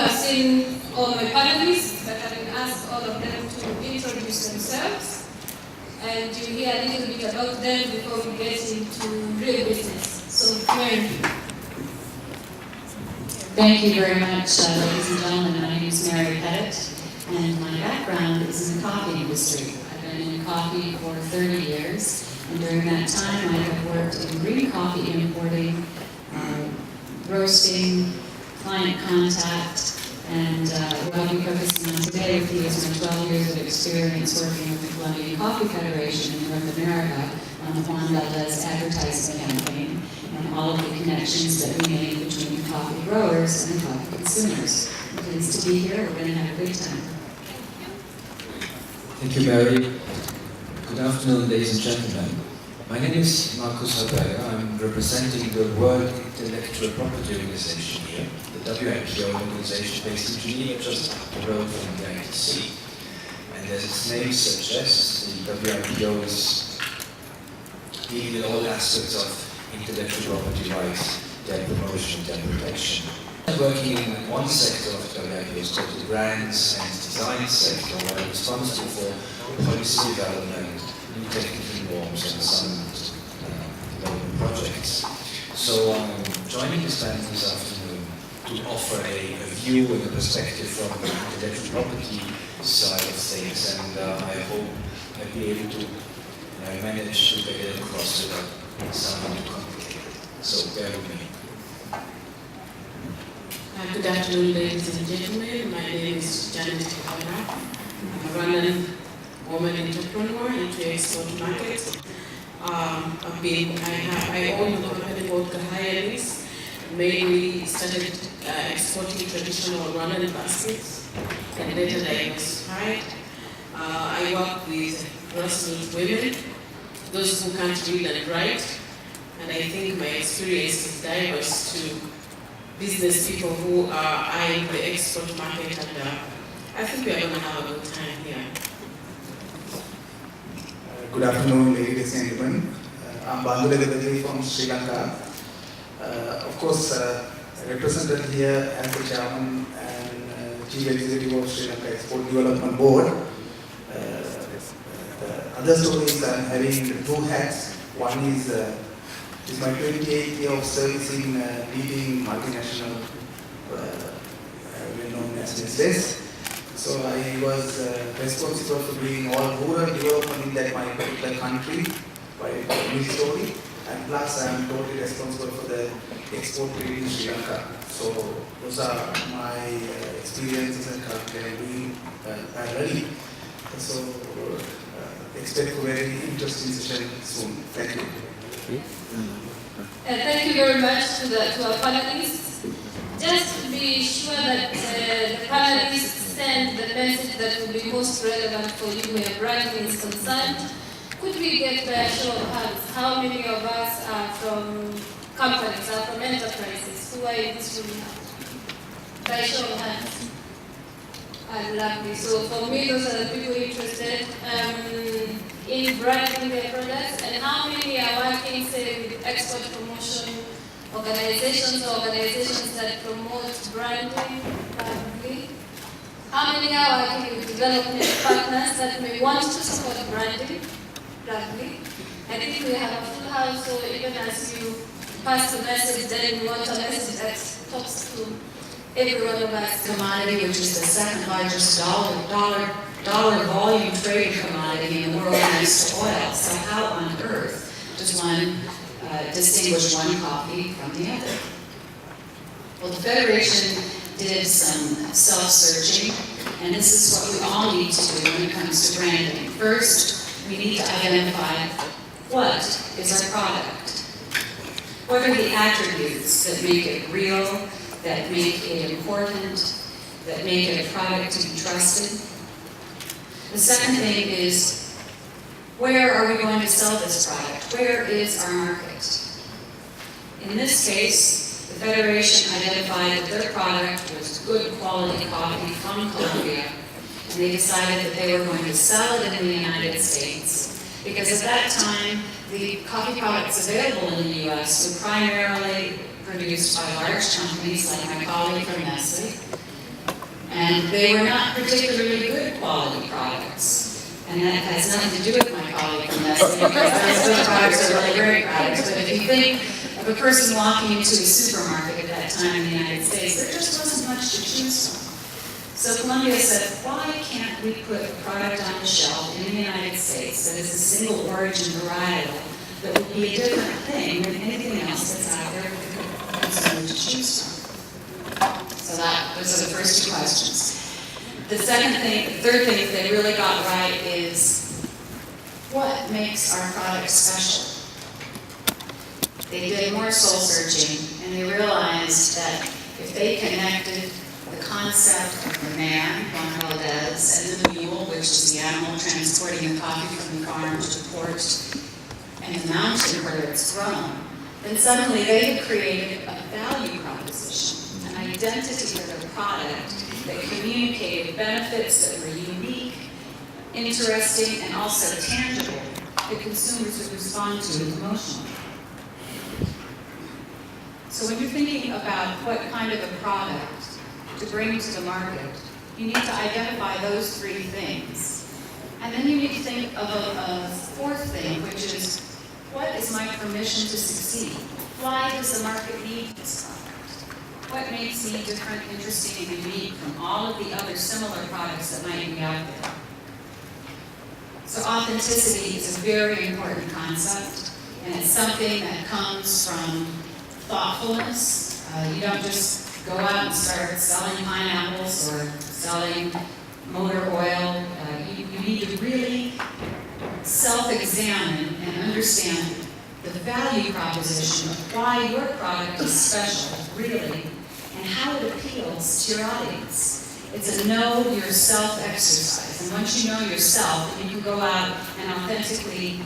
have seen all my panelists, but I will ask all of them to introduce themselves. And you hear a little bit about them before we get into real business. So, Mary. Thank you very much, ladies and gentlemen. My name is Mary Petitt, and my background is in the coffee industry. I've been in coffee for 30 years, and during that time I have worked in green coffee importing, roasting, client contact, and what I'll be focusing on today with you is my 12 years of experience working with the Colombian Coffee Federation in North America on the Bandula's advertising campaign and all of the connections that we made between coffee growers and coffee consumers. I'm pleased to be here. We're going to have a good time. Thank you, Mary. Good afternoon, ladies and gentlemen. My name is Höpperger. I'm representing the World Intellectual Property Organization here, the WIPO organization based in Geneva, just up the road from the ITC. And as its name suggests, the WIPO is dealing with all aspects of intellectual property rights, their promotion, their protection. I'm working in one sector of the WIPO, it's called the brands and design sector, where I'm responsible for policy development, new technical norms, and some development projects. So I'm joining this panel this afternoon to offer a view and a perspective from the intellectual property side of things, and I hope I'll be able to manage to get it across without sounding too complicated. So bear with me. Good afternoon, ladies and gentlemen. My name is Nkubana. I'm a Rwandan woman entrepreneur into export markets. I own a company called Gahaya. Mainly started exporting traditional Rwandan baskets and later diversified. I work with grassroots women, those who can't read and write, and I think my experience is diverse to business people who are eyeing the export market, and I think we are going to have a good time here. Good afternoon, ladies and gentlemen. I'm Bandula from Sri Lanka. Of course, represented here as the chairman and chief executive of Sri Lanka Export Development Board. The other story is I'm having two hats. One is my 28th year of service in leading multinational, well-known as business. So I was responsible for doing all rural development in that my particular country by my story, and plus I am totally responsible for the export trade in Sri Lanka. So those are my experiences and currently I am doing parallelly. So expect a very interesting session soon. Thank you. Thank you very much to our panelists. Just to be sure that the panelists send the message that will be most relevant for you where branding is concerned, could we get a show of hands? How many of us are from companies, are from enterprises? Who are in this room now? By show of hands. Lovely. So for me, those are the people interested in branding their products. And how many are working, say, with export promotion organizations or organizations that promote branding? Probably. How many are working with development partners that may want to support branding? Probably. I think we have a full house, so even as you pass the message, then we want a message that talks to every one of us. Commodity, which is the second largest dollar volume trading commodity in the world next to oil. So how on earth does one distinguish one coffee from the other? Well, the Federation did some self-searching, and this is what we all need to do when it comes to branding. First, we need to identify what is our product. What are the attributes that make it real, that make it important, that make it a product to be trusted? The second thing is, where are we going to sell this product? Where is our market? In this case, the Federation identified that their product was good quality coffee from Colombia, and they decided that they were going to sell it in the United States, because at that time, the coffee products available in the US were primarily produced by large companies like my colleague from Nestle, And they were not particularly good quality products. And that has nothing to do with my colleague from Nestle, because those products are really great products. But if you think of a person walking into a supermarket at that time in the United States, there just wasn't much to choose from. So Columbia said, why can't we put a product on the shelf in the United States that is a single origin varietal that would be a different thing than anything else that's out there for the consumer to choose from? So those are the first two questions. The third thing that they really got right is what makes our product special? They did more soul searching, and they realized that if they connected the concept of the man, Juan Valdez, and the mule, which is the animal transporting the coffee from the farm to the port, and the mountain where it's grown, then suddenly they had created a value proposition, an identity for their product that communicated benefits that were unique, interesting, and also tangible that consumers would respond to emotionally. So when you're thinking about what kind of a product to bring to the market, you need to identify those three things. And then you need to think of a fourth thing, which is, what is my permission to succeed? Why does the market need this product? What makes me different, interesting, and unique from all of the other similar products that might be out there? So authenticity is a very important concept, and it's something that comes from thoughtfulness. You don't just go out and start selling pineapples or selling motor oil. You need to really self-examine and understand the value proposition of why your product is special, really, and how it appeals to your audience. It's a know yourself exercise. And once you know yourself, then you can go out and authentically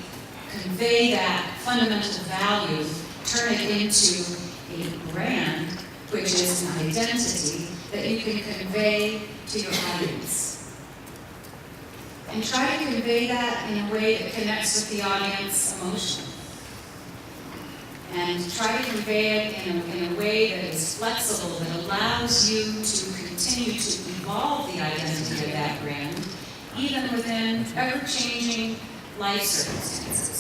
convey that fundamental value, turn it into a brand, which is an identity that you can convey to your audience. And try to convey that in a way that connects with the audience emotionally. And try to convey it in a way that is flexible, that allows you to continue to evolve the identity of that brand, even within ever-changing life circumstances.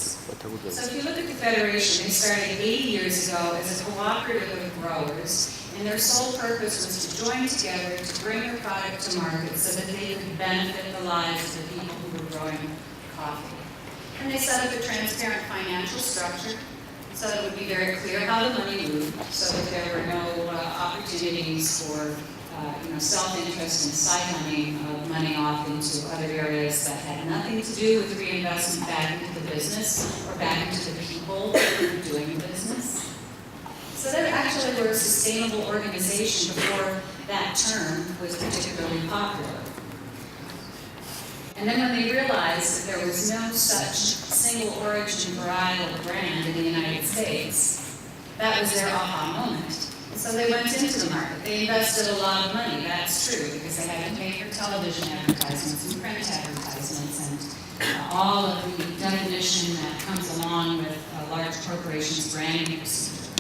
So if you look at the Federation, they started 80 years ago as a cooperative of growers, and their sole purpose was to join together to bring their product to market so that they could benefit the lives of the people who were growing coffee. And they set up a transparent financial structure so that it would be very clear how the money moved, so that there were no opportunities for self-interest and side-hunting of money off into other areas that had nothing to do with reinvestment back into the business or back into the people who were doing the business. So they actually were a sustainable organization before that term was particularly popular. And then when they realized that there was no such single origin varietal brand in the United States, that was their aha moment. So they went into the market. They invested a lot of money, that's true, because they had to pay for television advertisements and print advertisements and all of the definition that comes along with a large corporation's branding procedure.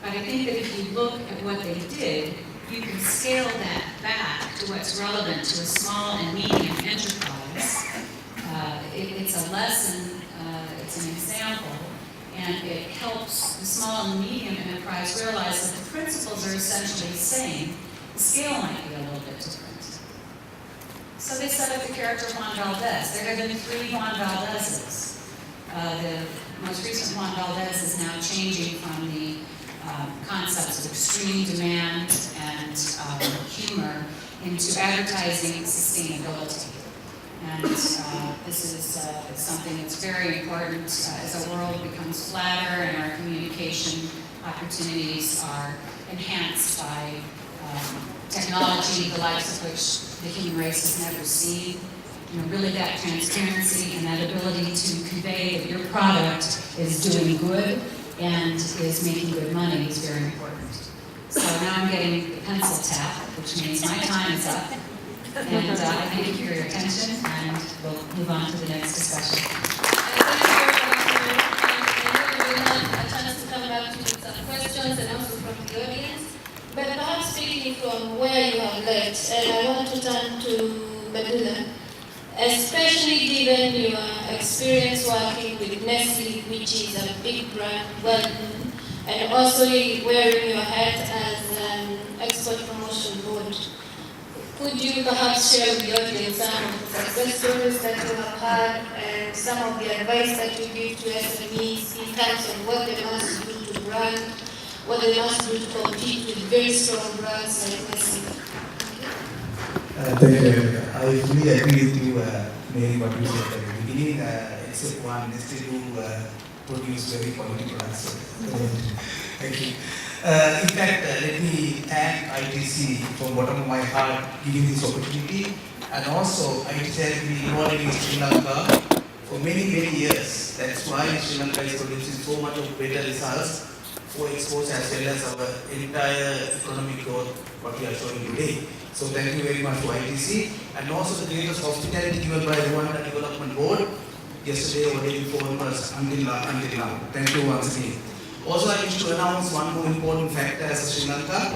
But I think that if you look at what they did, you can scale that back to what's relevant to a small and medium enterprise. It's a lesson, it's an example, and it helps the small and medium enterprise realize that the principles are essentially the same. The scale might be a little bit different. So they set up the character Juan Valdez. There have been 3 Juan Valdezes. The most recent Juan Valdez is now changing from the concepts of extreme demand and humor into advertising sustainability. And this is something that's very important as our world becomes flatter and our communication opportunities are enhanced by technology, the likes of which the human race has never seen. Really that transparency and that ability to convey that your product is doing good and is making good money is very important. So now I'm getting the pencil tap, which means my time is up. And I thank you for your attention, and we'll move on to the next discussion. Thank you very much for your time. I know we will have a chance to come back to some questions and also from the audience. But perhaps speaking from where you have left, and I want to turn to Bandula, especially given your experience working with Nestle, which is a big brand, well known, and also wearing your hat as an export promotion board. Could you perhaps share with the audience some of the success stories that you have had and some of the advice that you give to SMEs in terms of what they must do to brand, what they must do to compete with very strong brands like Nestle? Thank you. I fully agree with you, Mary, what you said at the beginning, except one, Nestle do produce very quality products. So, thank you. In fact, let me thank ITC from the bottom of my heart giving this opportunity, and also ITC has been involved in Sri Lanka for many years. That's why Sri Lanka is producing so much of better results for exports as well as our entire economic growth, what we are showing today. So thank you very much to ITC, and also the greatest hospitality given by Rwanda Development Board yesterday or day before us until now. Thank you once again. Also, I wish to announce one more important factor as Sri Lanka.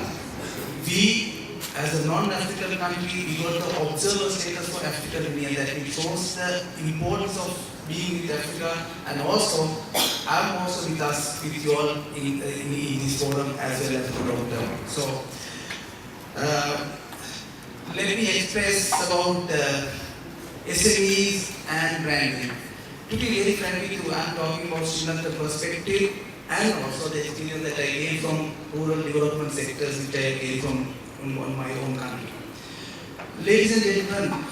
We, as a non-African country, we got the observer status for African Union, that it shows the importance of being with Africa, and also I'm also with us, with you all in this forum as well as the long term. So, let me express about SMEs and branding. To be very frank with you, I'm talking about Sri Lanka perspective and also the experience that I gained from rural development sectors, which I gained from my own country. Ladies and gentlemen,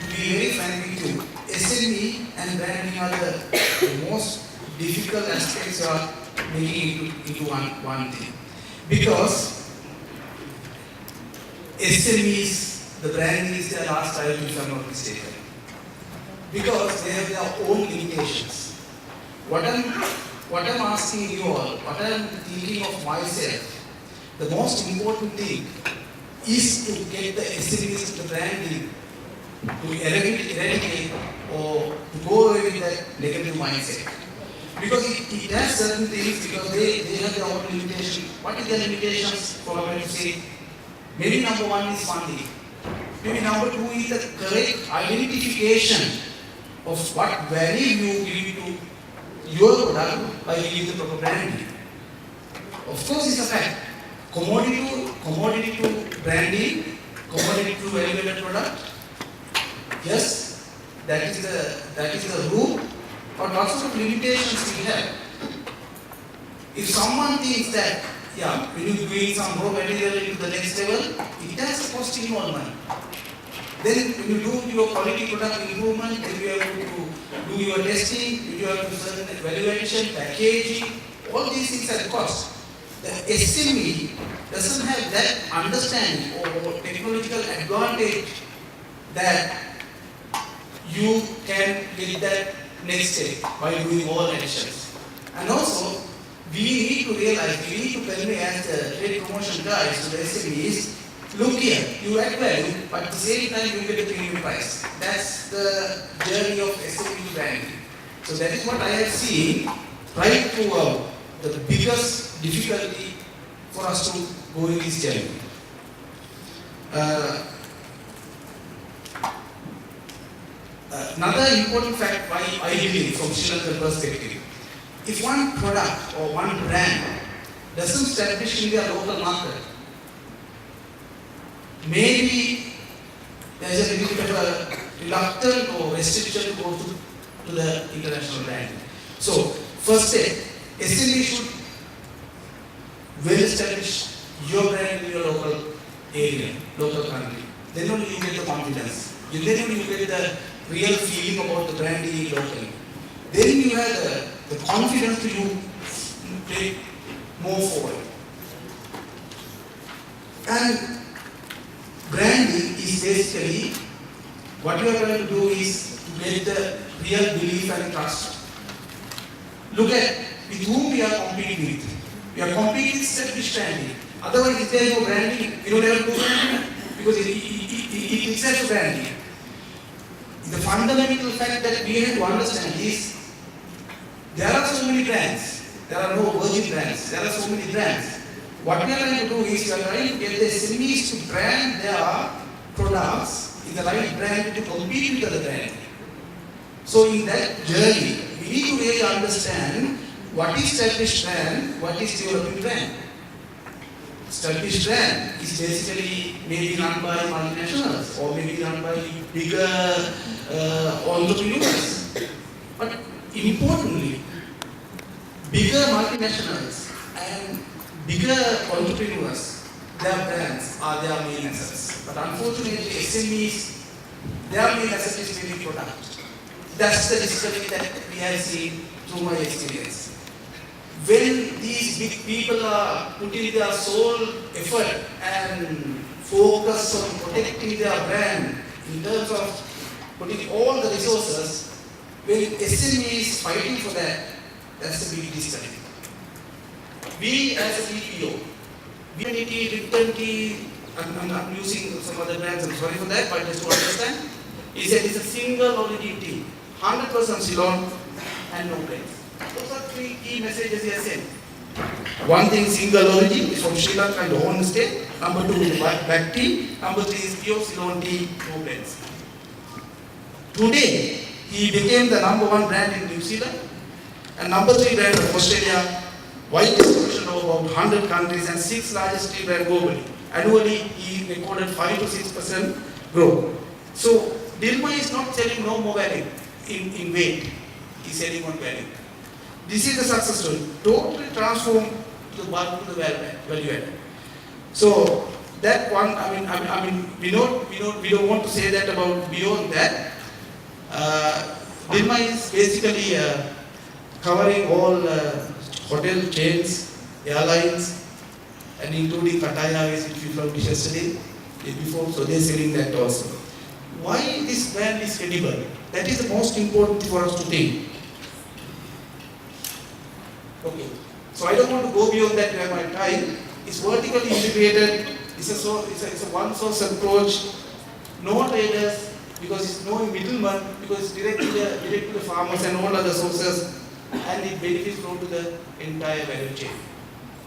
to be very frank with you, SME and branding are the most difficult aspects of making into one thing. Because SMEs, the branding is their last priority, if I'm not mistaken. Because they have their own limitations. What I'm asking you all, what I'm thinking of myself, the most important thing is to get the SMEs to the branding, to eradicate or to go away with that negative mindset. Because it has certain things, because they have their own limitations. What is their limitations? For me to say, maybe number one is funding. Maybe number two is the correct identification of what value you give to your product by giving the proper branding. Of course, it's a fact. Commodity to branding, commodity to value-added product. Yes, that is the rule, but also the limitations we have. If someone thinks that, yeah, when you bring some raw material into the next level, it has a cost involvement. Then when you do your quality product improvement, then you have to do your testing, you have to certain evaluation, packaging, all these things have cost. The SME doesn't have that understanding or technological advantage that you can get that next step by doing all actions. And also, we need to realize, we need to convey as the trade promotion guys to the SMEs, look here, you add value, but at the same time you get a premium price. That's the journey of SME branding. So that is what I have seen right throughout the biggest difficulty for us to go in this journey. Another important fact why I believe from Sri Lankan perspective, if one product or one brand doesn't establish in their local market, maybe there's a little bit of a reluctance or restriction to go to the international brand. So, first step, SME should well establish your brand in your local area, local country. Then only you get the confidence. Then only you get the real feeling about the branding locally. Then you have the confidence to you take more forward. And branding is basically what you are going to do is to get the real belief and trust. Look at with whom we are competing with. We are competing with established branding. Otherwise, if there is no branding, we don't have to do branding because it itself is branding. The fundamental fact that we have to understand is there are so many brands. There are no virgin brands. There are so many brands. What we are trying to do is we are trying to get the SMEs to brand their products in the right brand to compete with other brands. So in that journey, we need to really understand what is established brand, what is developing brand. Established brand is basically maybe run by multinationals or maybe run by bigger entrepreneurs. But importantly, bigger multinationals and bigger entrepreneurs, their brands are their main assets. But unfortunately, SMEs, their main asset is maybe product. That's the disconnect that we have seen through my experience. When these big people are putting their sole effort and focus on protecting their brand in terms of putting all the resources, when SME is fighting for that, that's the big disconnect. We as a BPO, I'm using some other brands, I'm sorry for that, but just to understand, is that it's a single origin team, 100% Ceylon and no brands. Those are three key messages he has sent. One thing, single origin is from Sri Lanka and the home state. Number two, black tea. Number three is pure Ceylon tea, no blends. Today, he became the number one brand in New Zealand and number three brand of Australia, wide distribution of about 100 countries and 6th largest tea brand globally. Annually, he recorded 5 to 6% growth. So, Dilma is not selling no more value in weight. He's selling on value. This is the success story. Totally transform the value added. So that one, I mean, we don't want to say that about beyond that. Dilma is basically covering all hotel chains, airlines, and including Pattaya Airways, which we published yesterday, day before. So they're selling that also. Why this brand is credible? That is the most important for us to think. Okay, so I don't want to go beyond that where my time. It's vertically integrated, it's a one-source approach, no traders, because it's no middleman, because it's direct to the farmers and all other sources, and it benefits from to the entire value chain.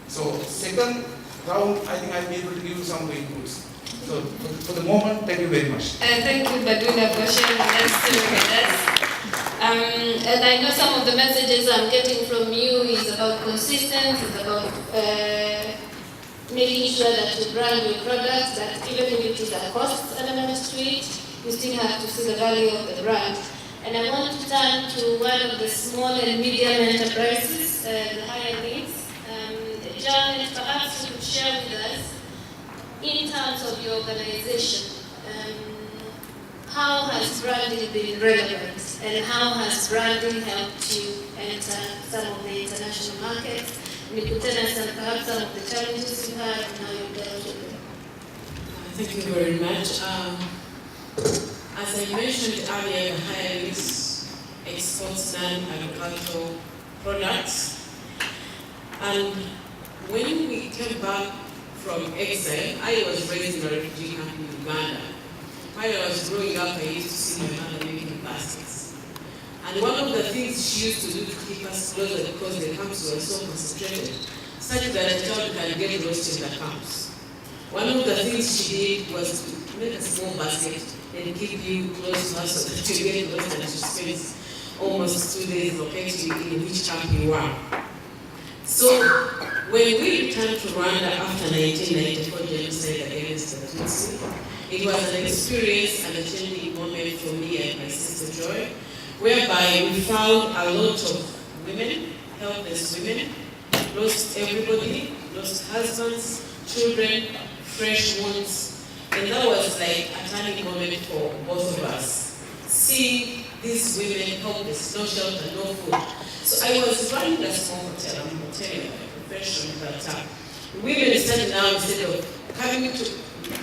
So second round, I think I'll be able to give you some inputs. So for the moment, thank you very much. Thank you, Bandula, for sharing that story with us. And I know some of the messages I'm getting from you is about consistency, it's about making sure that you brand your product, that even if it is a cost element to it, you still have to see the value of the brand. And I want to turn to one of the small and medium enterprises, the higher needs. Janet, perhaps you could share with us, in terms of your organization, how has branding been relevant and how has branding helped you enter some of the international markets? And you could tell us perhaps some of the challenges you had and how you dealt with them. Thank you very much. As I mentioned earlier, Gahaya exports non-agricultural products. And when we came back from exile, I was raised in a refugee camp in Rwanda. While I was growing up, I used to see my mother making baskets. And one of the things she used to do to keep us closer, because the camps were so concentrated, such that a child can get lost in the camps. One of the things she did was to make a small basket and keep you close to her so that you get lost and you spend almost 2 days locating in which camp you are. So when we returned to Rwanda after 1994 genocide against the Tutsi, it was an experience and a changing moment for me and my sister Joy, whereby we found a lot of women, helpless women, lost everybody, lost husbands, children, fresh wounds, and that was like a turning moment for both of us. Seeing these women helpless, no shelter, no food. So I was running a small hotel, I'm a hotelier by profession at that time. Women started now, instead of coming to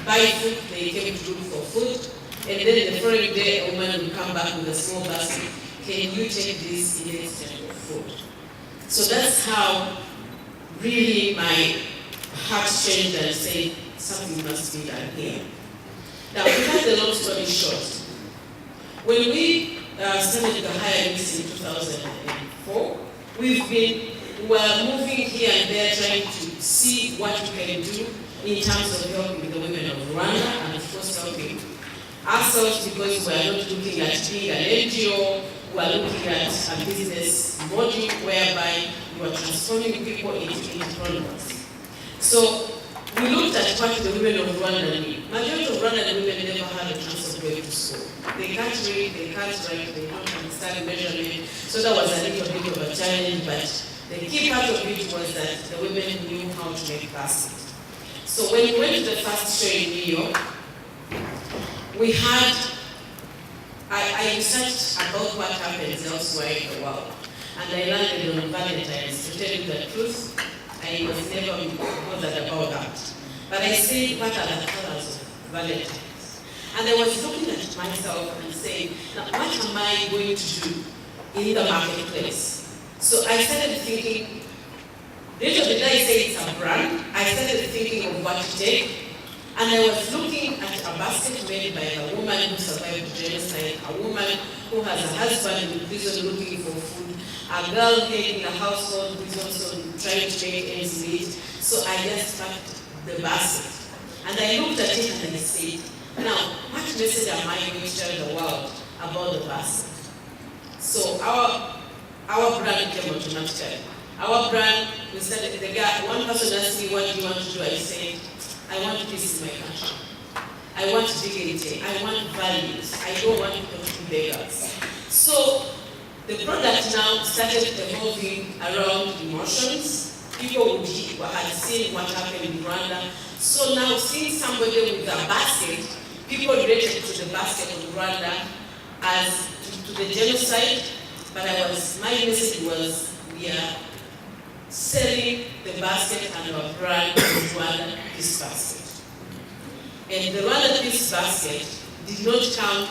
buy food, they came to look for food, and then the following day a woman would come back with a small basket. Can you take this instead of food? So that's how really my heart changed and said, something must be done here. Now, to cut the long story short, when we started Gahaya in 2004, we've been we're moving here and there trying to see what we can do in terms of helping the women of Rwanda and of course helping ourselves, because we're not looking at being an NGO, we're looking at a business model whereby you are transforming people into entrepreneurs. So we looked at what the women of Rwanda need. Majority of Rwandan women never had a chance of going to school. They can't read, they can't write, they don't understand measurement. So that was a little bit of a challenge, but the key part of it was that the women knew how to make baskets. So when we went to the first show in New York, we had, I researched about what happens elsewhere in the world. And I landed on Valentine's. To tell you the truth, I was never bothered about that. But I said, what are the colors of Valentine's? And I was looking at myself and saying, now what am I going to do in the marketplace? So I started thinking, little did I say it's a brand, I started thinking of what to take. And I was looking at a basket made by a woman who survived genocide, a woman who has a husband in prison looking for food, a girl heading a household who is also trying to make ends meet. So I just packed the basket. And I looked at it and I said, now, what message am I going to tell the world about the basket? So our brand came automatically. Our brand, we started, one person asked me, what do you want to do? I said, I want peace in my country. I want dignity. I want values. I don't want people to be beggars. So the product now started evolving around emotions. People had seen what happened in Rwanda. So now seeing somebody with a basket, people related to the basket of Rwanda as to the genocide. But my message was, we are selling the basket and our brand is Rwanda Peace Basket. And the Rwanda Peace Basket did not come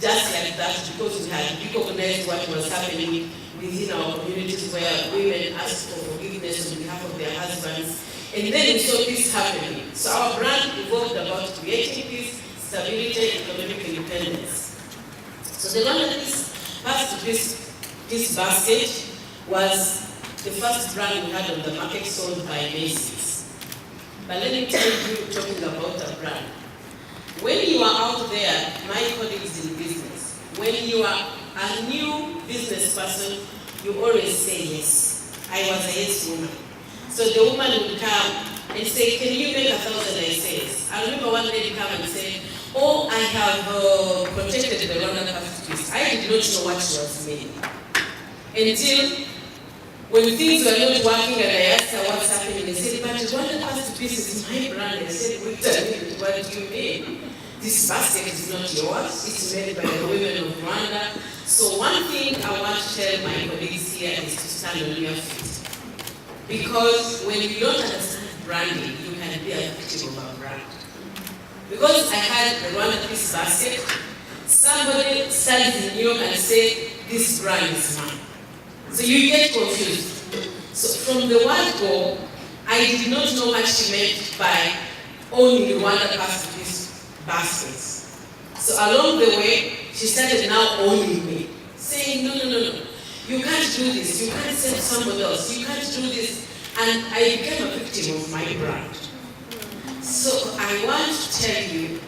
just like that, because we had recognized what was happening within our communities where women asked for forgiveness on behalf of their husbands. And then we saw peace happening. So our brand evolved about creating peace, stability, and economic independence. So the Rwanda Peace Basket was the first brand we had on the market, sold by Macy's. But let me tell you, talking about a brand. When you are out there, my colleagues in business, when you are a new business person, you always say yes. I was a yes woman. So the woman would come and say, can you make 1,000? I say yes. I remember one lady come and say, oh, I have protected the Rwanda Peace. I did not know what she was meaning. Until when things were not working and I asked her what's happening, they said, but Rwanda Peace is my brand. I said, wait a minute, what do you mean? This basket is not yours, it's made by the women of Rwanda. So one thing I want to tell my colleagues here is to stand on your feet. Because when you don't understand branding, you can be a victim of a brand. Because I had the Rwanda Peace Basket, somebody stands in New York and say, this brand is mine. So you get confused. So from the word go, I did not know what she meant by owning Rwanda Peace baskets. So along the way, she started now owning me, saying, no. You can't do this. You can't send somebody else. You can't do this. And I became a victim of my brand. So I want to tell you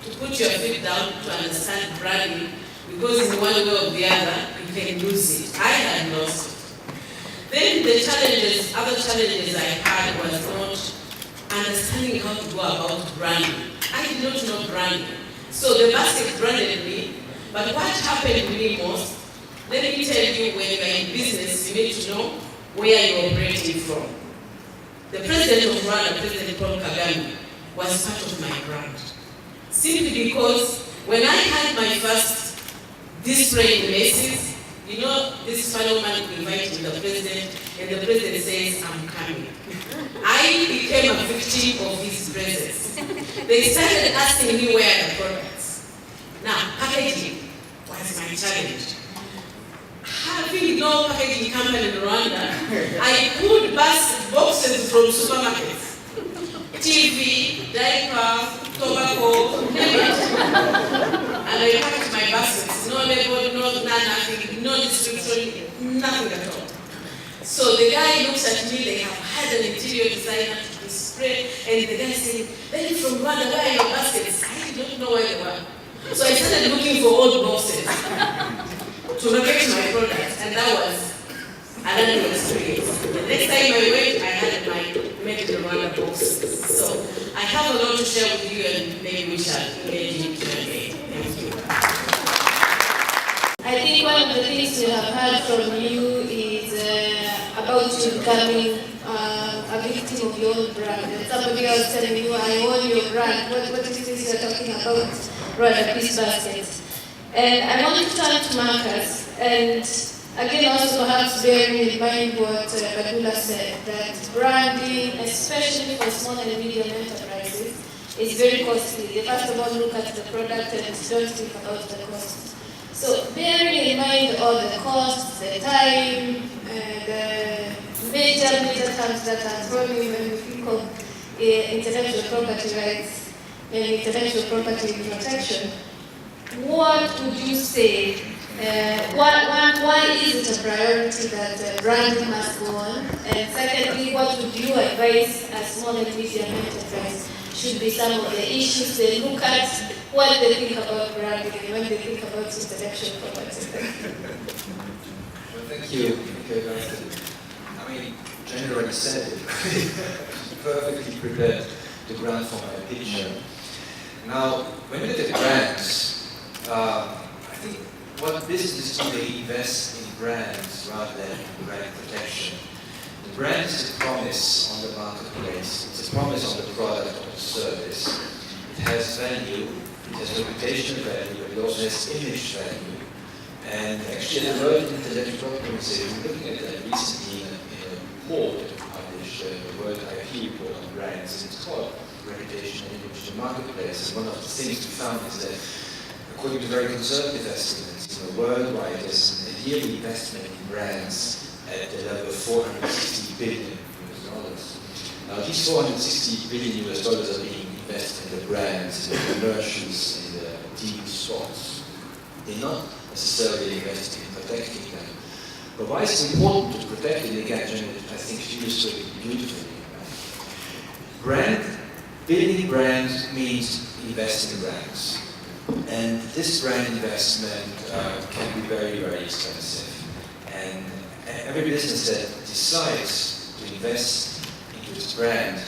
to put your feet down to understand branding, because in one way or the other, you can lose it. I had lost it. Then the other challenges I had was not understanding how to go about branding. I did not know branding. So the basket branded me, but what happened to me most, let me tell you, when you're in business, you need to know where you're operating from. The president of Rwanda, President Paul Kagame, was part of my brand. Simply because when I had my first display in Macy's, you know, this fellow man invited the president, and the president says, I'm coming. I became a victim of his presence. They started asking me where are the products. Now, packaging was my challenge. Having no packaging company in Rwanda, I pulled boxes from supermarkets. TV, diaper, tobacco, name it. And I packed my baskets. No label, nothing, no description, nothing at all. So the guy looks at me, they have had an interior designer to spray, and the guy said, "Thank you from Rwanda, where are your baskets?" I did not know where they were. So I started looking for old boxes to locate my products, and that was another experience. The next time I went, I had my made in Rwanda boxes. So I have a lot to share with you, and maybe we shall engage in Q&A. Thank you. I think one of the things we have heard from you is about you becoming a victim of your own brand. And somebody else telling you, I own your brand. What is this you're talking about? Rather, peace baskets. And I want to turn to Marcus, and again also perhaps bearing in mind what Bandula said, that branding, especially for small and medium enterprises, is very costly. They first of all look at the product and don't think about the cost. So bearing in mind all the costs, the time, the major terms that are thrown in when we think of intellectual property rights and intellectual property protection, what would you say? Why is it a priority that branding must go on? And secondly, what would you advise a small and medium enterprise should be some of the issues they look at when they think about branding and when they think about intellectual property? Well, thank you, Agatha. I mean, Jen already said it. Perfectly prepared to grant for my picture. Now, when we look at brands, I think what businesses do, they invest in brands rather than brand protection. The brand is a promise on the marketplace. It's a promise on the product or the service. It has value, it has reputational value, but it also has image value. And actually, the World Intellectual Property Organization, looking at that recently in a report that we published, the World IP report on brands, and it's called Reputation and Image in the Marketplace. And one of the things we found is that, according to very conservative estimates, worldwide, there's a yearly investment in brands at the level of $460 billion. Now, these $460 billion are being invested in the brands, in the commercials, in the TV spots. They're not necessarily investing in protecting them. But why is it important to protect it? Again, I think she illustrated beautifully. Building brands means investing in brands. And this brand investment can be very, very expensive. And every business that decides to invest into its brand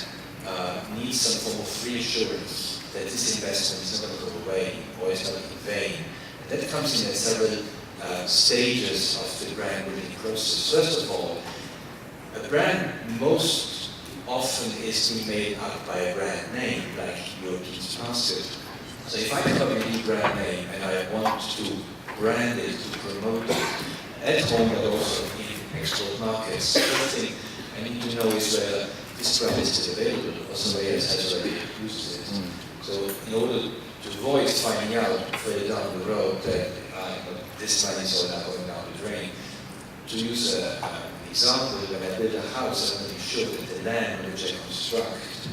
needs some form of reassurance that this investment is not going to go away or is not in vain. And that comes in at several stages of the brand building process. First of all, a brand most often is to be made up by a brand name, like European basket. So if I come up with a new brand name and I want to brand it, to promote it, at home but also in export markets, the first thing I need to know is whether this brand is still available or somebody else has already used it. So in order to avoid finding out further down the road that this money is all now going down the drain, to use an example, when I build a house, I want to ensure that the land on which I construct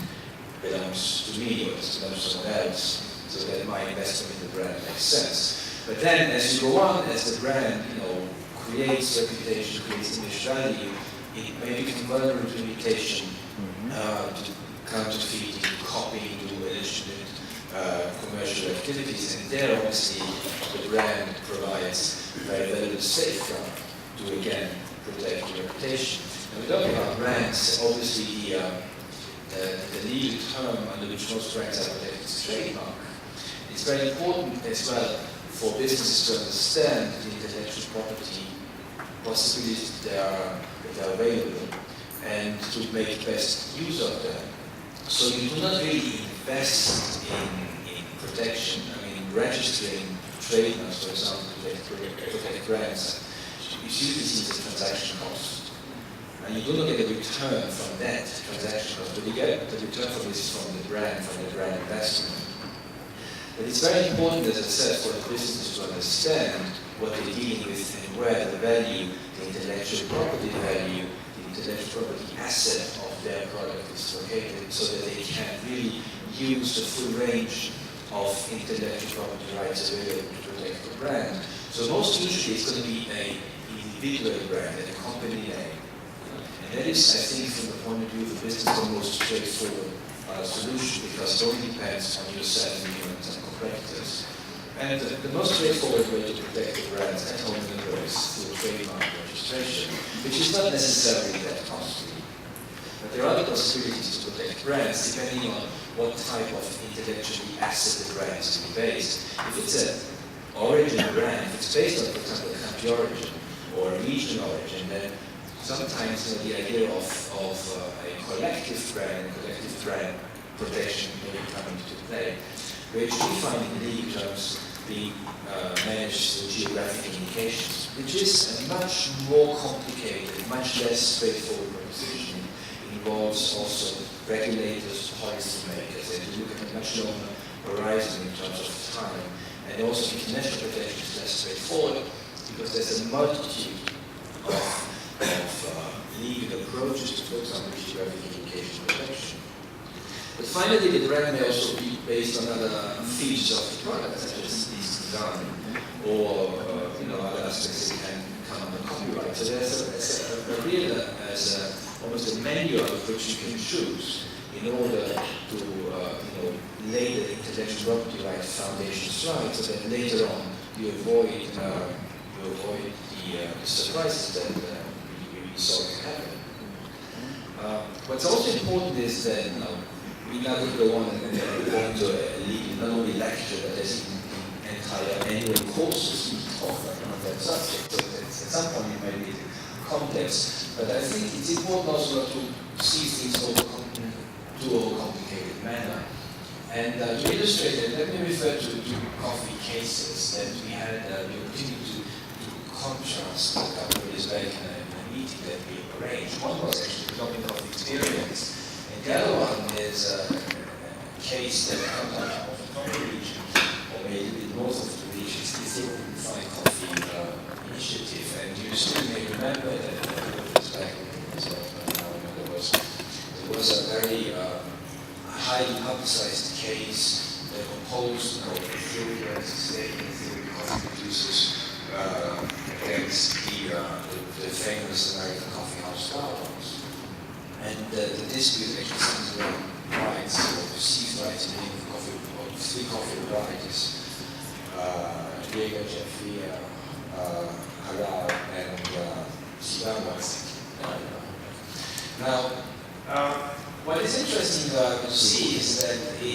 belongs to me or belongs to someone else, so that my investment in the brand makes sense. But then, as you go on, as the brand, creates reputation, creates image value, it may become vulnerable to imitation, to counterfeiting, to copying, to illegitimate commercial activities, and there, obviously, the brand provides a very valuable safeguard to again protect your reputation. And we're talking about brands. Obviously, the legal term under which most brands are protected is trademark. It's very important as well for businesses to understand the intellectual property possibilities that are available and to make best use of them. So you do not really invest in protection. I mean, registering trademarks, for example, to protect brands, it's usually seen as a transaction cost. And you do not get a return from that transaction cost, but you get the return from this from the brand investment. But it's very important, as I said, for the business to understand what they're dealing with and where the value, the intellectual property value, the intellectual property asset of their product is located, so that they can really use the full range of intellectual property rights available to protect the brand. So most usually it's going to be an individual brand and a company name. And that is, I think, from the point of view of the business, the most straightforward solution, because it only depends on yourself and your competitors. And the most straightforward way to protect the brands at home and is through trademark registration, which is not necessarily that costly. But there are other possibilities to protect brands depending on what type of intellectually asset the brand is to be based. If it's an origin brand, if it's based on, for example, a country origin or a regional origin, then sometimes the idea of a collective brand protection may come into play, which we find in legal terms being managed through geographic indications, which is a much more complicated, much less straightforward proposition. It involves also regulators, policymakers, and to look at a much longer horizon in terms of time. And also international protection is less straightforward because there's a multitude of legal approaches to, for example, geographic indication protection. But finally, the brand may also be based on other features of the product, such as its design, or other aspects that can come under copyright. So there's almost a menu of which you can choose in order to lay the intellectual property right foundations right, so that later on you avoid the surprises that we saw happen. What's also important is that we now could go on and go into a legal, not only lecture, but there's entire annual courses we talk about that subject. So at some point it might be complex, but I think it's important also not to see things too overcomplicated manner. And to illustrate it, let me refer to two coffee cases that we had the opportunity to contrast a couple of years back in a meeting that we arranged. One was actually the topic of experience. The other one is a case that comes out of the region, or maybe a little bit north of the region. It's the Fine Coffee Initiative, and you still may remember that it was back in there was a very highly publicized case that opposed the coffee theory as a statement theory coffee producers against the famous American coffee house Starbucks. And the dispute actually comes around rights, or perceived rights in the name of coffee, or three coffee varieties, Egodage, Halal, and Saana. Now, what is interesting to see is that the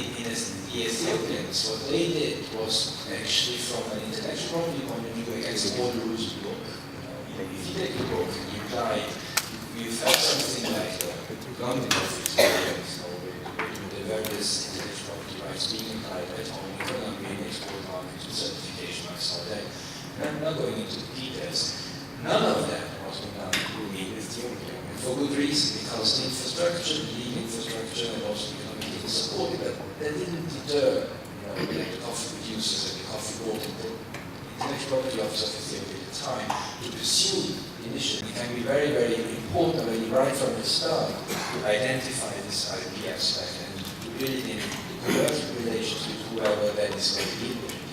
Ethiopians, what they did was actually from an intellectual property point of view against all the rules of the book. If you take the book and you apply it, you felt something like the London experience, the various intellectual property rights being applied at home, economy, export markets, certification, and so on. I'm not going into the details. None of that was done in Ethiopia, and for good reason, because the infrastructure, the legal infrastructure, and also the economic support, that didn't deter the coffee producers and the coffee board and the intellectual property office of Ethiopia at the time to pursue initially. It can be very, very important when you right from the start to identify this IP aspect and to build in commercial relations with whoever that is going to deal with it.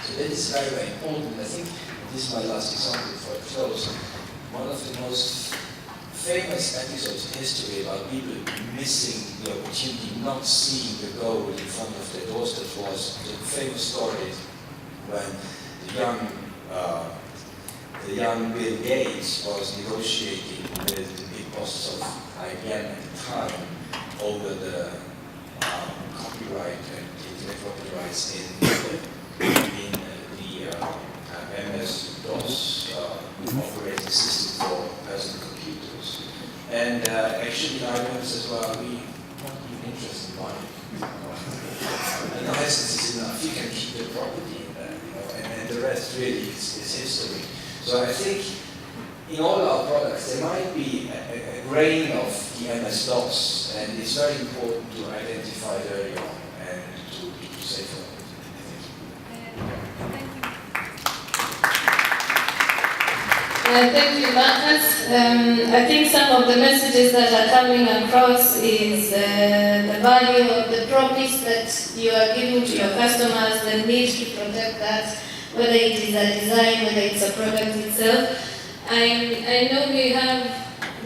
So that is very, very important. I think this is my last example before I close. One of the most famous episodes in history about people missing the opportunity, not seeing the goal in front of their doorstep was the famous story when the young Bill Gates was negotiating with the big bosses of IBM at the time over the copyright and intellectual property rights in the MS-DOS operating system for personal computers. And actually IBM says, well, we not even interested in money. And the license is enough, you can keep the property in there, and the rest really is history. So I think in all our products there might be a grain of the MS-DOS, and it's very important to identify it early on and to be safe on it. Thank you, Marcus. I think some of the messages that are coming across is the value of the promise that you are giving to your customers, the need to protect that, whether it is a design, whether it's a product itself. I know we have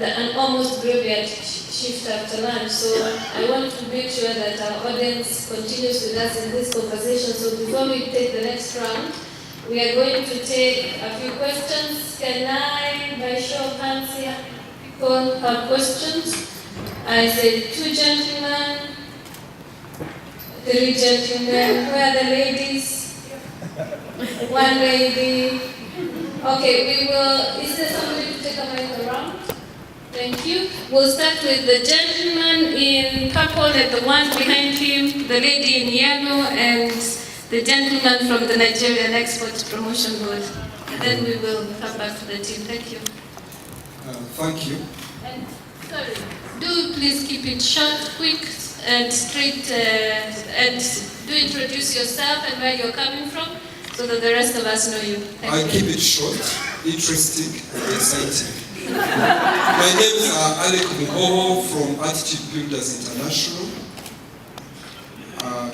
an almost graveyard shift after lunch. So I want to make sure that our audience continues with us in this conversation. So before we take the next round, we are going to take a few questions. Can I, by show of hands here, people have questions? I said 2 gentlemen, 3 gentlemen. Where are the ladies? 1 lady. Okay, we will. Is there somebody to take a mic around? Thank you. We'll start with the gentleman in purple and the one behind him, the lady in yellow, and the gentleman from the Nigerian Export Promotion Board. And then we will come back to the team. Thank you. Thank you. And sorry, do please keep it short, quick, and straight, and do introduce yourself and where you're coming from, so that the rest of us know you. I'll keep it short, interesting, and exciting. My name is Alec Mugoho from Attitude Builders International,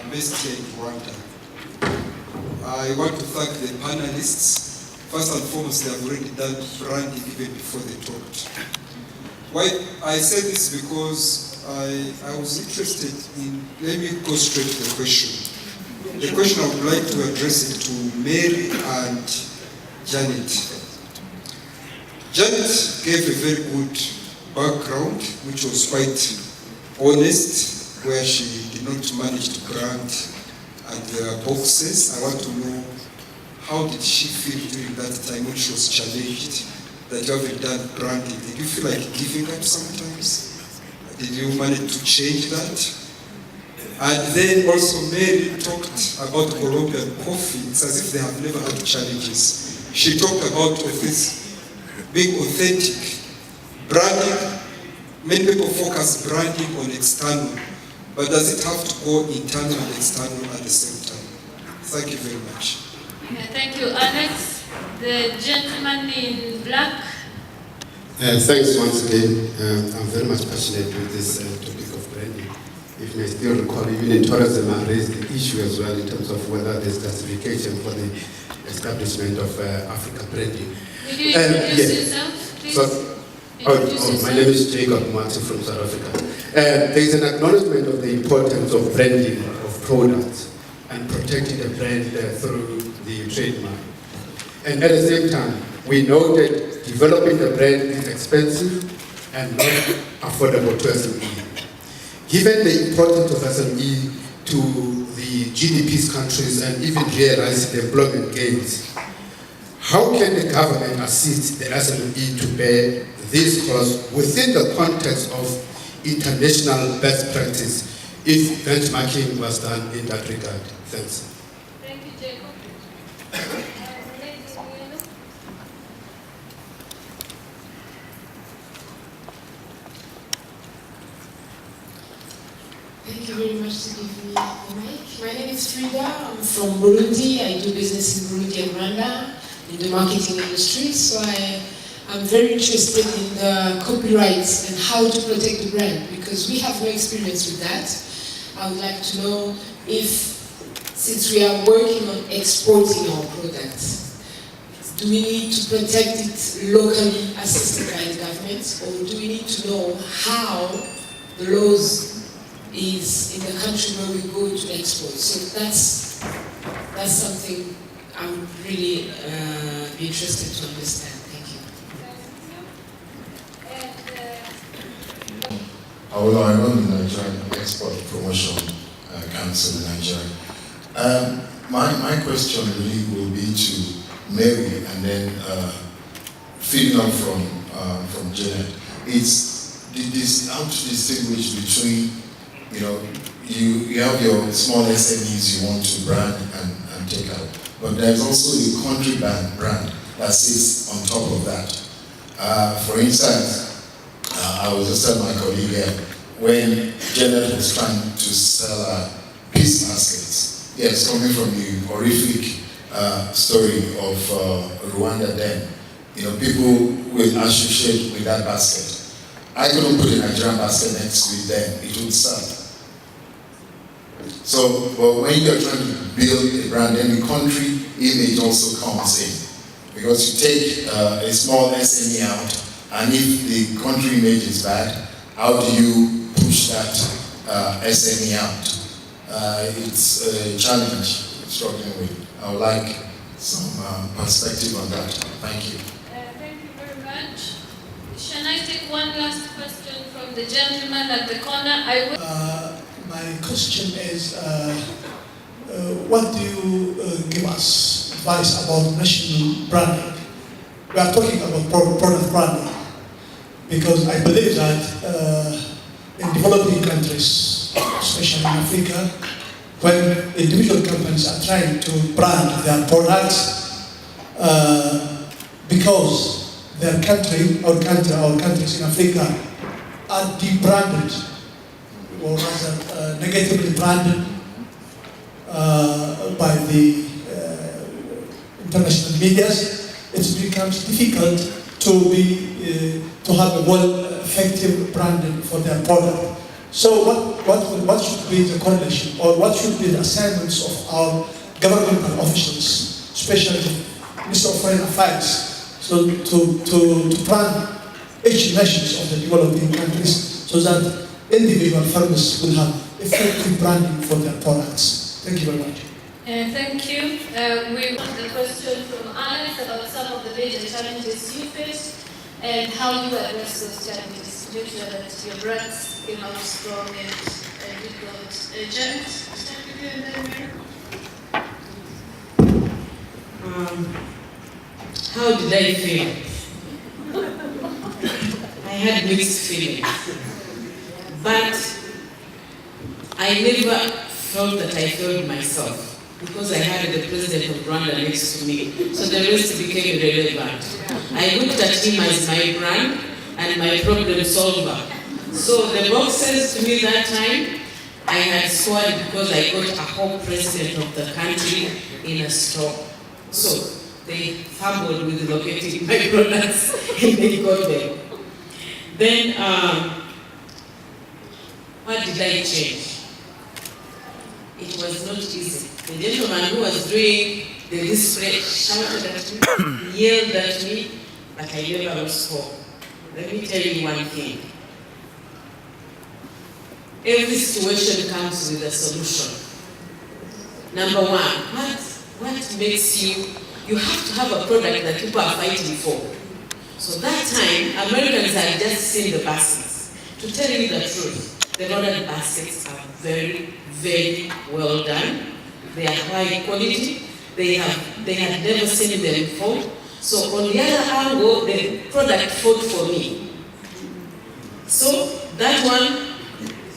based here in Rwanda. I want to thank the panelists. First and foremost, they have already done branding even before they talked. Why I say this because I was interested in, let me go straight to the question. The question I would like to address it to Mary and Janet. Janet gave a very good background, which was quite honest, where she did not manage to grant and there are boxes. I want to know, how did she feel during that time when she was challenged that you haven't done branding? Did you feel like giving up sometimes? Did you manage to change that? And then also Mary talked about Colombian coffee. It's as if they have never had challenges. She talked about this being authentic. Branding, many people focus branding on external, but does it have to go internal and external at the same time? Thank you very much. Yeah, thank you, Alex. The gentleman in black. Thanks once again. I'm very much passionate with this topic of branding. If you may still recall, even in tourism, I raised the issue as well in terms of whether there's justification for the establishment of Africa branding. Will you introduce yourself, please? My name is Jacob Martin from South Africa. There is an acknowledgement of the importance of branding of products and protecting the brand through the trademark. And at the same time, we know that developing the brand is expensive and not affordable to SME. Given the importance of SME to the GDP's countries and even realizing the employment gains, how can the government assist the SME to bear this cost within the context of international best practice if benchmarking was done in that regard? Thanks. Thank you, Jacob. Thank you very much for giving me the mic. My name is Frida. I'm from Burundi. I do business in Burundi and Rwanda in the marketing industry. So I'm very interested in the copyrights and how to protect the brand because we have no experience with that. I would like to know if, since we are working on exporting our products, do we need to protect it locally assisted by the government, or do we need to know how the laws is in the country where we go to export? So that's something I would really be interested to understand. Thank you. Although I run the Nigerian Export Promotion Council in Nigeria, my question really will be to Mary and then feeding up from Janet. It's how to distinguish between, you have your small SMEs you want to brand and take out, but there's also a country brand that sits on top of that. For instance, I was just telling my colleague here, when Janet was trying to sell peace baskets, yes, coming from the horrific story of Rwanda then, people will associate with that basket. I couldn't put a Nigerian basket next to it then, it would sell. So, but when you're trying to build a brand, then the country image also comes in. Because you take a small SME out And if the country image is bad, how do you push that SME out? It's a challenge we're struggling with. I would like some perspective on that. Thank you. Thank you very much. Shall I take one last question from the gentleman at the corner? My question is, what do you give us advice about national branding? We are talking about product branding because I believe that in developing countries, especially in Africa, when individual companies are trying to brand their products because their country or countries in Africa are debranded or rather negatively branded by the international media, it becomes difficult to have a well-effective branding for their product. So what should be the correlation, or what should be the assignments of our governmental officials, especially the Minister of Foreign Affairs, so to plan each nations of the developing countries so that individual farmers will have effective branding for their products. Thank you very much. Thank you. We want the question from Alex about some of the major challenges you face and how you address those challenges. Make sure that your brands came out strong and did not Janet, start with you and then Mary. How did I feel? I had mixed feelings. But I never felt that I failed myself because I had the president of Rwanda next to me. So the rest became irrelevant. I looked at him as my brand and my problem solver. So the boxes to me that time, I had scored because I got a whole president of the country in a store. So they fumbled with locating my products and they got them. Then, what did I change? It was not easy. The gentleman who was doing the display shouted at me, yelled at me, but I never lost hope. Let me tell you one thing. Every situation comes with a solution. Number one, what makes you have to have a product that people are fighting for. So that time, Americans had just seen the baskets. To tell you the truth, the Rwandan baskets are very, very well done. They are high quality. They had never seen them before. So on the other angle, the product fought for me. So that one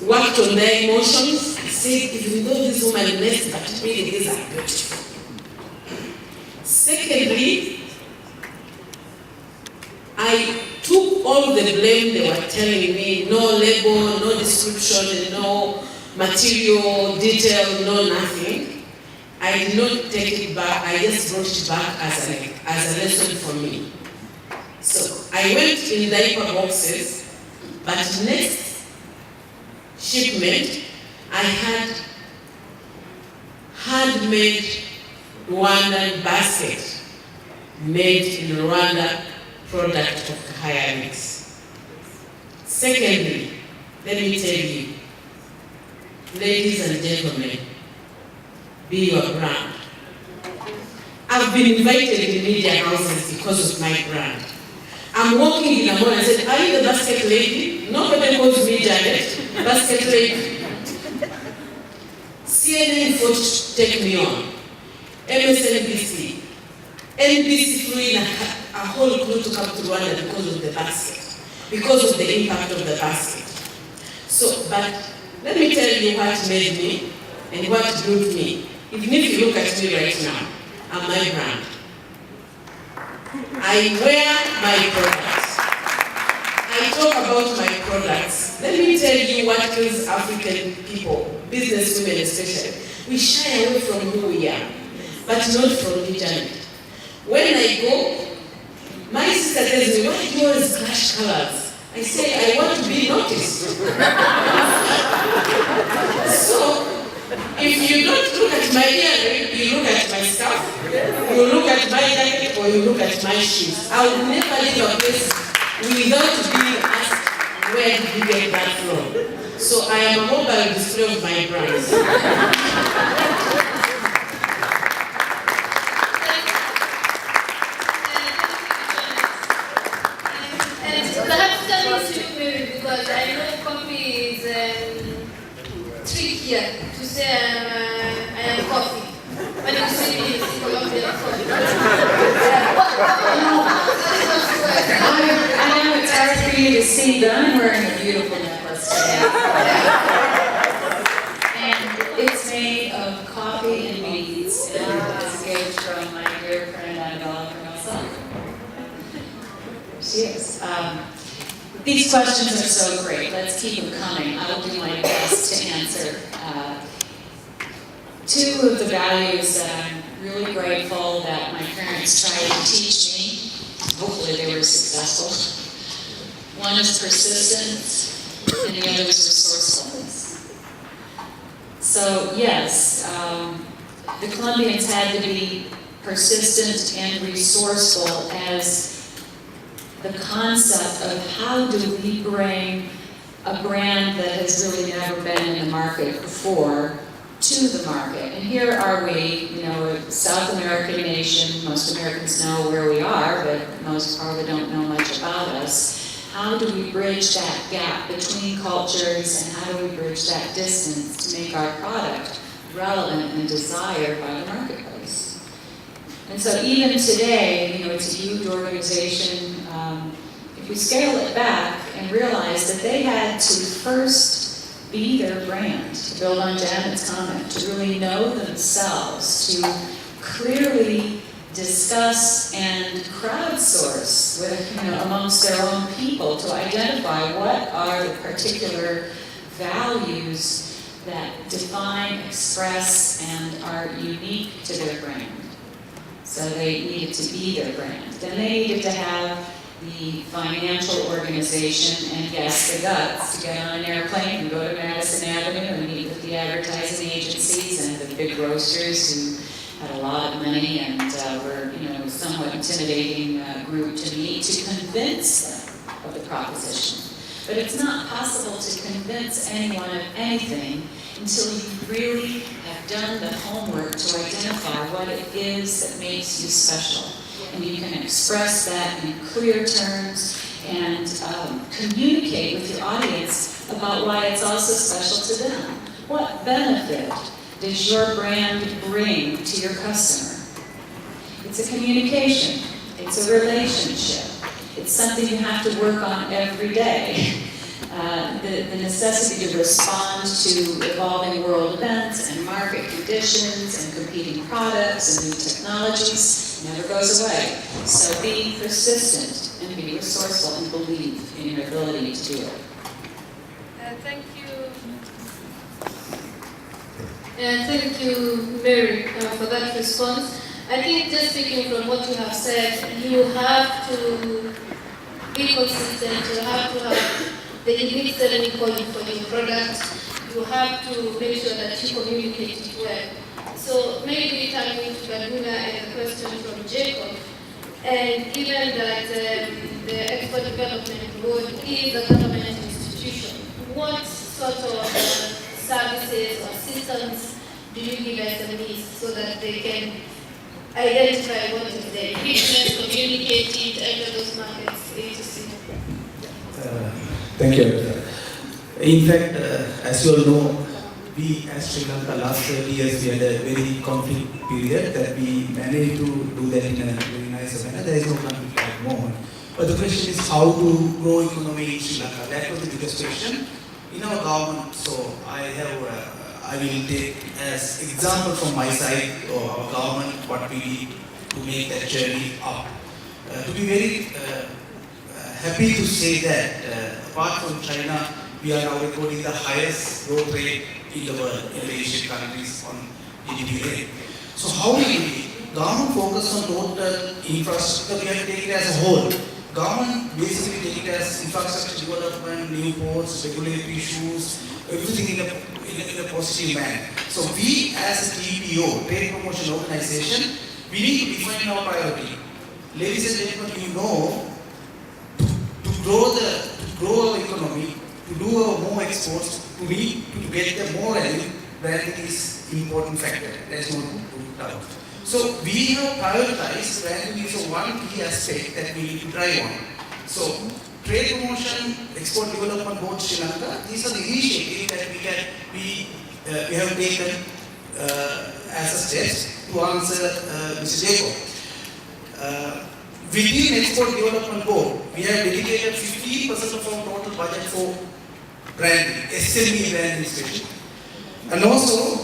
worked on their emotions. Said, even though this woman messed, but really these are beautiful. Secondly, I took all the blame. They were telling me, no label, no description, no material, detail, no nothing. I did not take it back. I just brought it back as a lesson for me. So I went in diaper boxes, but next shipment, I had handmade Rwandan basket made in Rwanda, product of Gahaya mix. Secondly, let me tell you, ladies and gentlemen, be your brand. I've been invited in media houses because of my brand. I'm walking in a mall and I said, are you the basket lady? Nobody calls me Janet, basket lady. CNN thought to take me on. MSNBC. NBC flew in a whole crew to come to Rwanda because of the basket, because of the impact of the basket. So, but let me tell you what made me and what built me. Even if you look at me right now, I'm my brand. I wear my products. I talk about my products. Let me tell you what kills African people, business women especially. We shy away from who we are, but not from the journey. When I go, my sister tells me, why do you always clash colors? I say, I want to be noticed. So, if you don't look at my earring, you look at my scarf, you look at my jacket, or you look at my shoes. I will never leave a place without being asked where did you get that from. So I am a mobile display of my brands. And perhaps coming to you, Mary, because I know coffee is trickier to say I am coffee. When you see me, it's Colombian coffee. I know it's hard for you to see, but I'm wearing a beautiful necklace today. And it's made of coffee and beans. And it's a gift from my dear friend Agatha from myself. She is. These questions are so great. Let's keep them coming. I will do my best to answer. Two of the values that I'm really grateful that my parents tried to teach me, hopefully they were successful. One is persistence, and the other is resourcefulness. So yes, the Colombians had to be persistent and resourceful as the concept of how do we bring a brand that has really never been in the market before to the market. And here are we, you know, a South American nation. Most Americans know where we are, but most probably don't know much about us. How do we bridge that gap between cultures, and how do we bridge that distance to make our product relevant and desired by the marketplace? And so even today, you know, it's a huge organization. If we scale it back and realize that they had to first be their brand, to build on Janet's comment, to really know themselves, to clearly discuss and crowdsource with, you know, amongst their own people to identify what are the particular values that define, express, and are unique to their brand. So they needed to be their brand. Then they needed to have the financial organization and, yes, the guts to get on an airplane and go to Madison Avenue and meet with the advertising agencies and the big grocers who had a lot of money and were, you know, somewhat intimidating group to meet to convince them of the proposition. But it's not possible to convince anyone of anything until you really have done the homework to identify what it is that makes you special. And you can express that in clear terms and communicate with your audience about why it's also special to them. What benefit does your brand bring to your customer? It's a communication. It's a relationship. It's something you have to work on every day. The necessity to respond to evolving world events and market conditions and competing products and new technologies never goes away. So be persistent and be resourceful and believe in your ability to do it. Thank you, Mary, for that response. I think just speaking from what you have said, you have to be consistent, you have to have the unique selling point for your product, you have to make sure that you communicate it well. So maybe coming to Bandula and a question from Jacob, and given that the Export Development Board is a government institution, what sort of services or systems do you give SMEs so that they can identify what is their business, communicate it, enter those markets, etc.? Thank you. In fact, as you all know, we as Sri Lanka last 30 years we had a very conflict period that we managed to do that in a very nice manner. There is no conflict at the moment. But the question is how to grow economy in Sri Lanka. That was the biggest question in our government. So I will take as example from my side of our government what we need to make that journey up. To be very happy to say that apart from China, we are now recording the highest growth rate in the world, in the Asian countries on GDP rate. So how do we government focus on total infrastructure? We have to take it as a whole. Government basically take it as infrastructure development, new ports, regulatory issues, everything in a positive manner. So we as a TPO, Trade Promotion Organization, we need to define our priority. Ladies and gentlemen, you know, to grow our economy, to do our more exports, to get the more value, branding is important factor. There's no doubt. So we have prioritized branding is one key aspect that we need to drive on. So trade promotion, export development board Sri Lanka, these are the initiatives that we have taken as a step to answer Mr. Jacob. Within Export Development Board, we have dedicated 15% of our total budget for branding, SME branding especially. And also,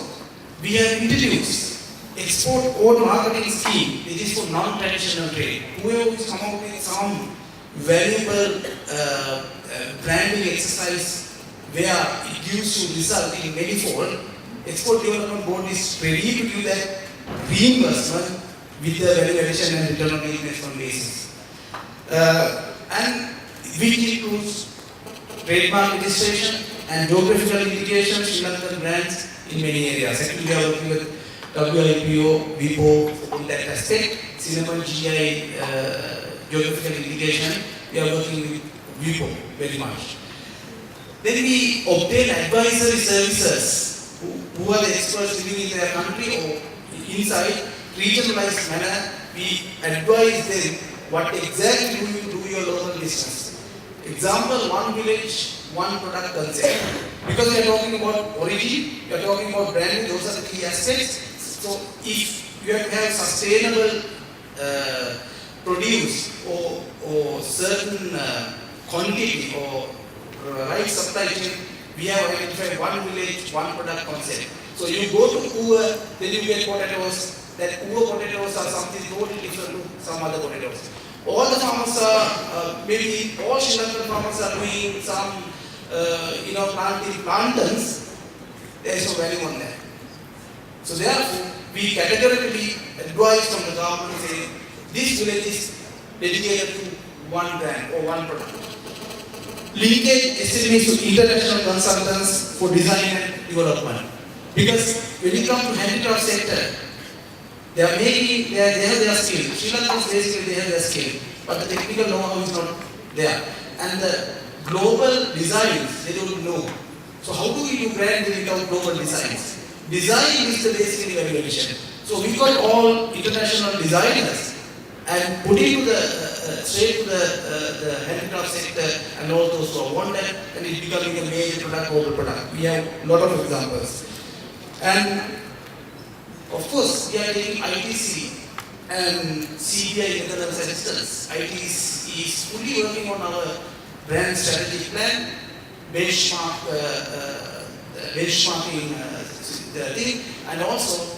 we have introduced Export Own Marketing Scheme, which is for non-traditional trade. Whoever is come up with some valuable branding exercise where it gives you result in manifold, Export Development Board is ready to give that reimbursement with the value addition and return on investment basis. And which includes trademark registration and geographical indication Sri Lankan brands in many areas. Actually, we are working with WIPO, WIPO for that aspect, Cinnamon GI geographical indication, we are working with WIPO very much. Then we obtain advisory services who are the experts living in their country or inside regionalized manner. We advise them what exactly do you do your local business. Example, one village, one product concept. Because we are talking about origin, we are talking about branding, those are the key aspects. So if you have to have sustainable produce or certain quantity or right supply chain, we have identified one village, one product concept. So you go to Uber, then you get potatoes. That Uber potatoes are something totally different to some other potatoes. All the farmers are, maybe all Sri Lankan farmers are doing some, planting plantains. There is no value on that. So therefore, we categorically advise from the government saying, this village is dedicated to one brand or one product. Linkage SMEs to international consultants for design and development. Because when you come to handicraft sector, they have their skill. Sri Lankans basically they have their skill, but the technical know-how is not there. And the global designs they don't know. So how do we do branding without global designs? Design is the basically value addition. So we got all international designers and put into the straight to the handicraft sector and all those who want that, and it's becoming a major product, global product. We have a lot of examples. And of course, we are taking ITC and CBI Netherlands assistance. ITC is fully working on our brand strategic plan, benchmarking the thing, and also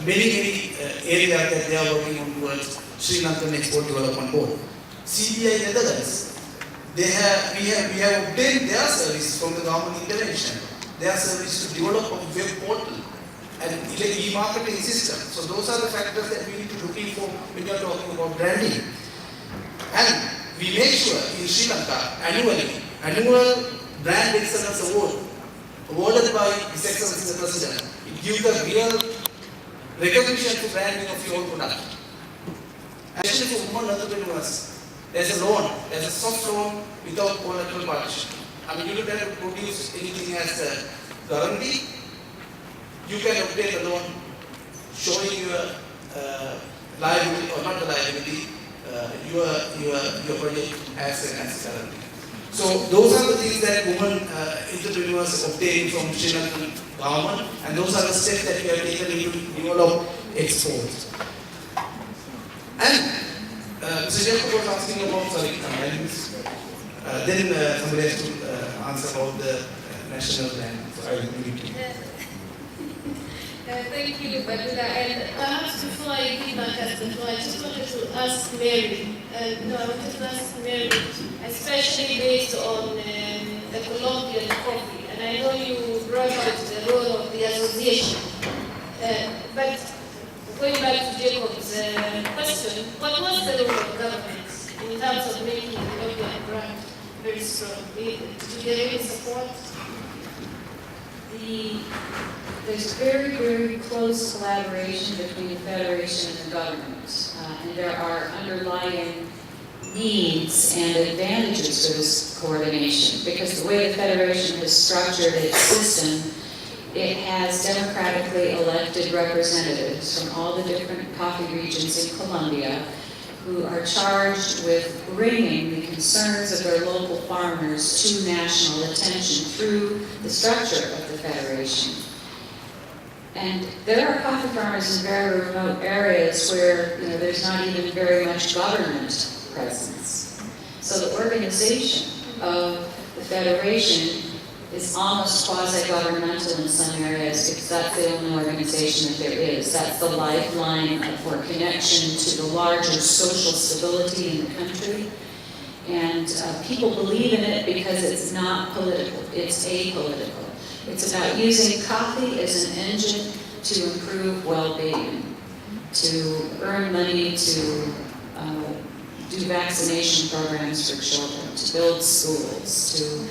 many areas that they are working on towards Sri Lankan Export Development Board. CBI Netherlands, we have obtained their service from the government intervention, their service to develop a web portal and e-marketing system. So those are the factors that we need to look for when we are talking about branding. And we make sure in Sri Lanka annual brand excellence award awarded by His Excellency the President. It gives a real recognition to branding of your product. Especially for women entrepreneurs, there's a loan, there's a soft loan without collateral partition. I mean, you don't have to produce anything as a guarantee. You can obtain a loan showing your liability, or not the liability, your project as a guarantee. So those are the things that women entrepreneurs obtain from Sri Lankan government, and those are the steps that we have taken to develop exports. And Mr. Jacob was asking about, then somebody has to answer about the national plan. So I will leave it. Thank you, Bandula. And perhaps before I give back as the floor, I just wanted to ask Mary, especially based on the Colombian coffee. And I know you brought out the role of the association. But going back to Jacob's question, what was the role of government in terms of making the Colombian brand very strong? Did you get any support? There's very, very close collaboration between the Federation and the government. And there are underlying needs and advantages for this coordination, because the way the Federation has structured its system, it has democratically elected representatives from all the different coffee regions in Colombia who are charged with bringing the concerns of their local farmers to national attention through the structure of the Federation. And there are coffee farmers in very remote areas where there's not even very much government presence. So the organization of the Federation is almost quasi-governmental in some areas, because that's the only organization that there is. That's the lifeline for connection to the larger social stability in the country. And people believe in it because it's not political, it's apolitical. It's about using coffee as an engine to improve well-being, to earn money, to do vaccination programs for children, to build schools, to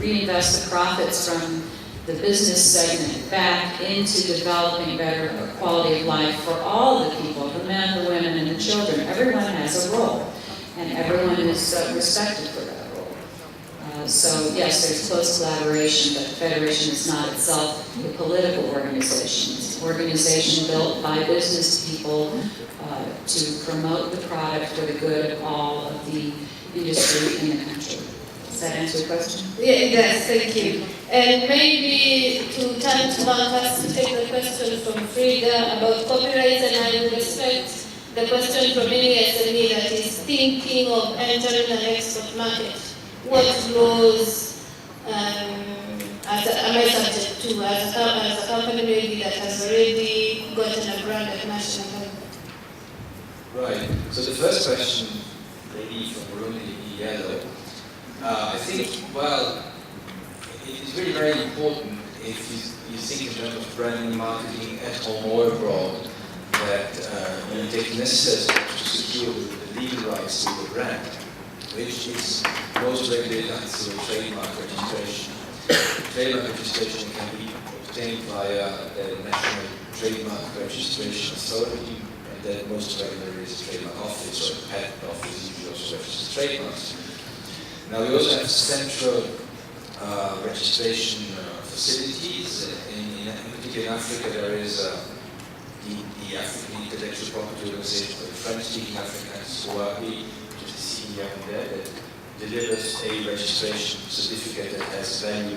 reinvest the profits from the business segment back into developing better quality of life for all the people, the men, the women, and the children. Everyone has a role, and everyone is respected for that role. So yes, there's close collaboration, but the Federation is not itself a political organization. It's an organization built by business people to promote the product for the good of all of the industry in the country. Does that answer your question? Yeah, it does, thank you. And maybe to turn to Marcus to take the question from Frida about copyright, and I would respect the question from any SME that is thinking of entering an export market. What laws am I subject to as a company maybe that has already gotten a brand at national level? Right. So the first question, lady from Burundi, yellow. I think, well, it is really very important if you think in terms of branding, marketing at home or abroad, that you take the necessary steps to secure the legal rights to the brand, which is most regulated through trademark registration. Trademark registration can be obtained via the National Trademark Registration Authority, and then most regularly is a trademark office or a patent office, usually also registers trademarks. Now we also have central registration facilities. In particular in Africa there is the African Intellectual Property Organization for the French-speaking Africans, WIPO, which is the CEM there, that delivers a registration certificate that has value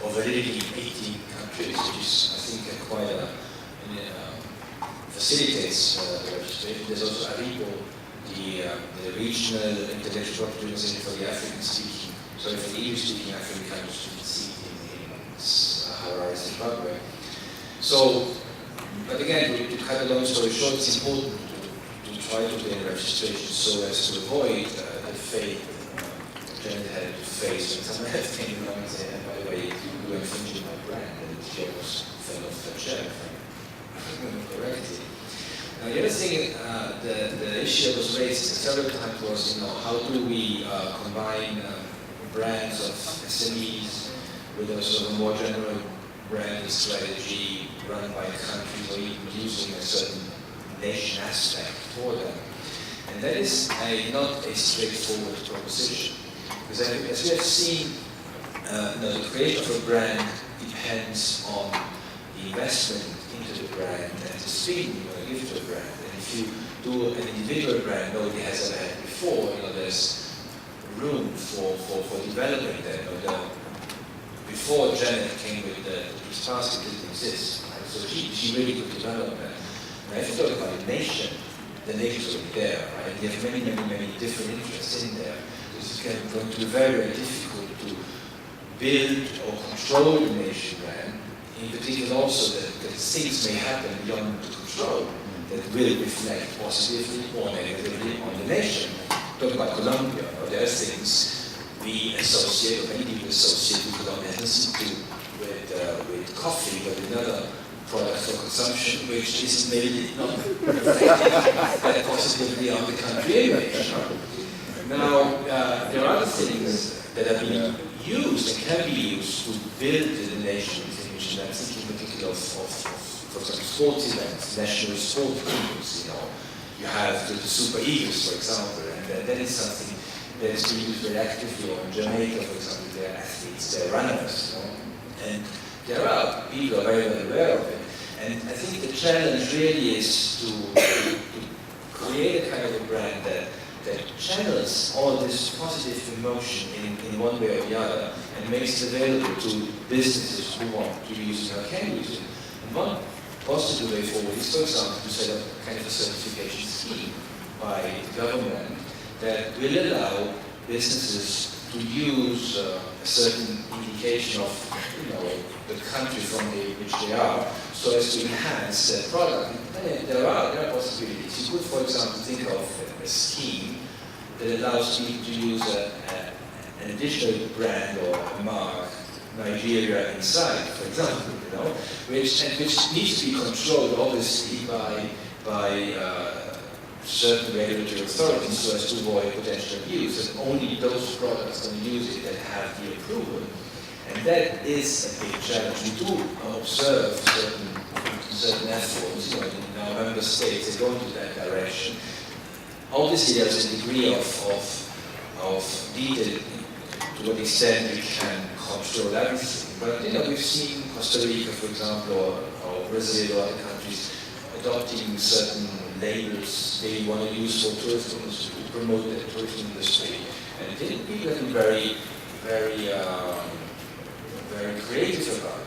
of validity in 18 countries, which is, I think, quite facilitates the registration. There's also REISP, the regional intellectual property organization for the African-speaking, sorry, for the English-speaking African countries, which is in Harare, Zimbabwe. So, but again, to cut a long story short, it's important to try to gain registration so as to avoid the fate Janet had to face when someone else came along and said, by the way, you were infringing my brand, and the chair fell off the chair, correctly. Now, the other thing, the issue that was raised several times was, how do we combine brands of SMEs with a sort of more general branding strategy run by countries, or even using a certain nation aspect for them. And that is not a straightforward proposition. Because as we have seen, the creation of a brand depends on the investment into the brand and the speed you want to give to a brand. And if you do an individual brand nobody has ever had before, there's room for developing that. Before Janet came with the REISP, it didn't exist. Right? So she really could develop that. Now, if you talk about a nation, the nation's already there, right? You have many different interests in there. It's going to be very difficult to build or control the nation brand. In particular, also that things may happen beyond the control that will reflect positively or negatively on the nation. Talk about Colombia, or there are things we associate, or many people associate with Colombia, has to do with coffee, but another product for consumption, which is maybe not reflecting positively on the country image. Now, there are other things that are being used and can be used to build the nation's image, and I'm thinking in particular of for example, sports events, national sport teams. You have the Super Eagles, for example, and that is something that is being used very actively. Or in Jamaica, for example, they're athletes, they're runners, and there are people who are very well aware of it. And I think the challenge really is to create a kind of a brand that channels all this positive emotion in one way or the other and makes it available to businesses who want to use it or can use it. And one possible way forward is, for example, to set up a kind of a certification scheme by the government that will allow businesses to use a certain indication of, the country from which they are, so as to enhance their product. And there are possibilities. You could, for example, think of a scheme that allows people to use an additional brand or a mark, Nigeria inside, for example, which needs to be controlled, obviously, by certain regulatory authorities so as to avoid potential abuse, and only those products can use it that have the approval. And that is a big challenge. We do observe certain efforts, in our member states, they go into that direction. Obviously, there's a degree of detail to what extent we can control everything. But we've seen Costa Rica, for example, or Brazil or other countries adopting certain labels they want to use for tourism to promote the tourism industry. And people have been very creative about it.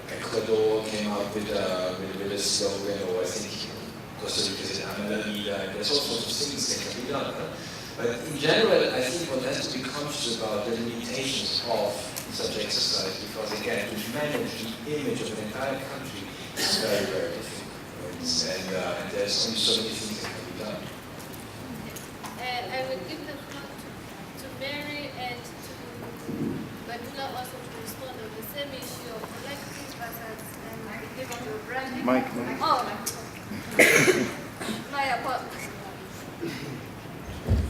Ecuador came up with a slogan, or I think Costa Rica said Danida, and there's all sorts of things that can be done. But in general, I think one has to be conscious about the limitations of such exercise, because again, to manage the image of an entire country is very, very difficult. And there's only so many things that can be done. I would give the floor to Mary and to Bandula also to respond on the same issue of collective versus giving to branding. Mike. Oh,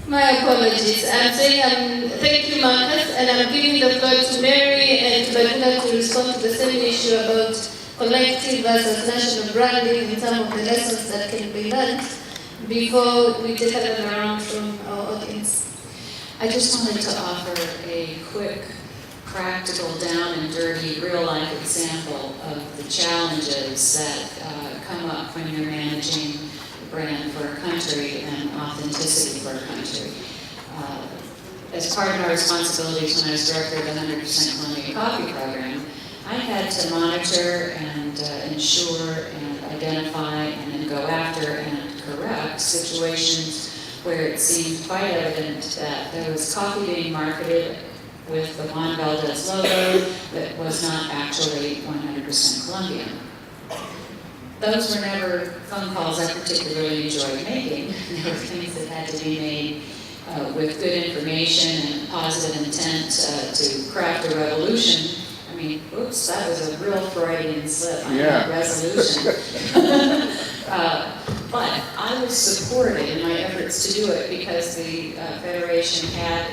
my apologies. I'm saying thank you, Marcus, and I'm giving the floor to Mary and to Bandula to respond to the same issue about collective versus national branding in terms of the lessons that can be learned before we take another round from our audience. I just wanted to offer a quick, practical, down and dirty, real-life example of the challenges that come up when you're managing a brand for a country and authenticity for a country. As part of our responsibilities when I was director of the 100% Colombian Coffee program, I had to monitor and ensure and identify and then go after and correct situations where it seemed quite evident that there was coffee being marketed with the Juan Valdez logo that was not actually 100% Colombian. Those were never phone calls I particularly enjoyed making. They were things that had to be made with good information and positive intent to craft a revolution. I mean, oops, that was a real Freudian slip. I had resolution. But I was supported in my efforts to do it because the Federation had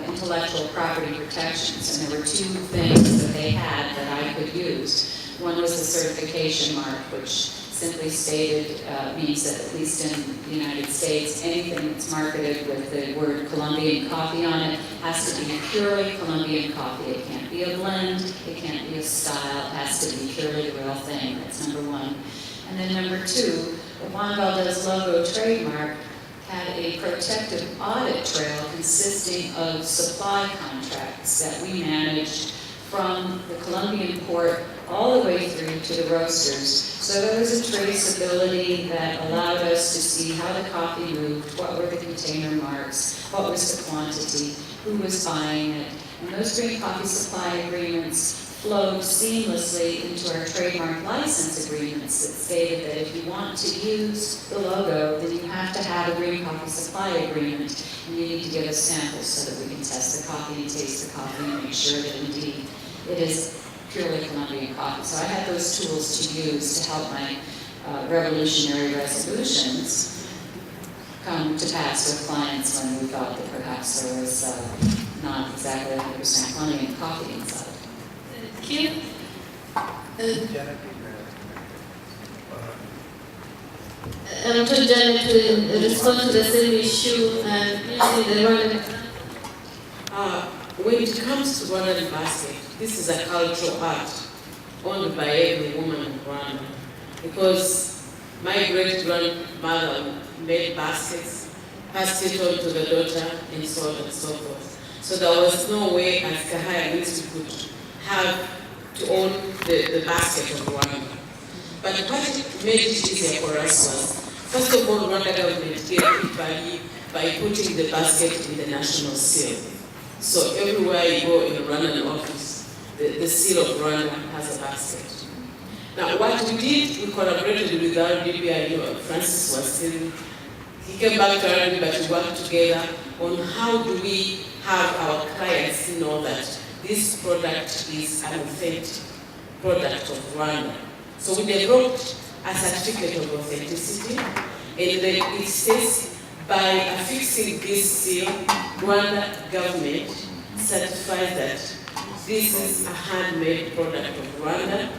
intellectual property protections, and there were two things that they had that I could use. One was the certification mark, which simply stated, means that at least in the United States, anything that's marketed with the word Colombian coffee on it has to be purely Colombian coffee. It can't be a blend, it can't be a style, it has to be purely the real thing. That's number one. And then number two, the Juan Valdez logo trademark had a protective audit trail consisting of supply contracts that we managed from the Colombian port all the way through to the roasters. So there was a traceability that allowed us to see how the coffee moved, what were the container marks, what was the quantity, who was buying it. And those green coffee supply agreements flowed seamlessly into our trademark license agreements that stated that if you want to use the logo, then you have to have a green coffee supply agreement, and you need to give us samples so that we can test the coffee and taste the coffee and make sure that indeed it is purely Colombian coffee. So I had those tools to use to help my revolutionary resolutions come to pass with clients when we thought that perhaps there was not exactly 100% Colombian coffee inside. Thank you. I'm told Janet will respond to the same issue and using the Rwandan. When it comes to Rwandan basket, this is a cultural art owned by every woman in Rwanda, because my great-grandmother made baskets, passed it on to the daughter, and so on and so forth. So there was no way as Gahaya we could have to own the basket of Rwanda. But what made it easier for us was, first of all, Rwanda government gave it value by putting the basket in the national seal. So everywhere you go in a Rwandan office, the seal of Rwanda has a basket. Now what we did, we collaborated with RDB. Francis was still, he came back to RDB, but we worked together on how do we have our clients know that this product is an authentic product of Rwanda. So we developed a certificate of authenticity, and then it says, by affixing this seal, Rwanda government certifies that this is a handmade product of Rwanda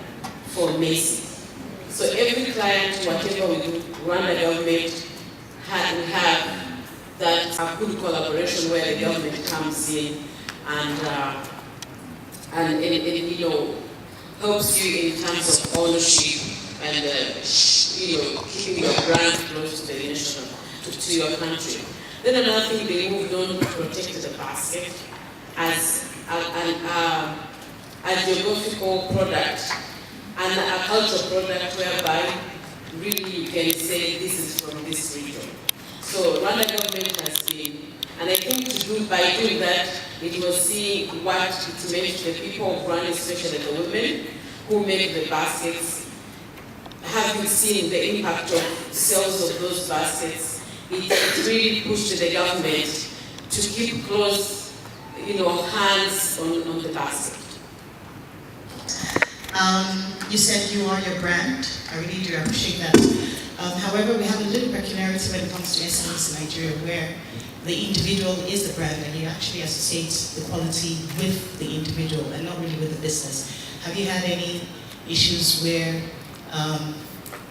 for Macy. So every client, whatever we do, Rwanda government, we have that a good collaboration where the government comes in and helps you in terms of ownership and keeping your brand close to the nation, to your country. Then another thing, they moved on to protect the basket as a geographical product and a cultural product whereby really you can say this is from this region. So Rwanda government has been, and I think by doing that, it was seeing what it meant to the people of Rwanda, especially the women who make the baskets, having seen the impact of sales of those baskets, it really pushed the government to keep close, hands on the basket. You said you are your brand. I really do appreciate that. However, we have a little peculiarity when it comes to SMEs in Nigeria, where the individual is the brand and you actually associate the quality with the individual and not really with the business. Have you had any issues where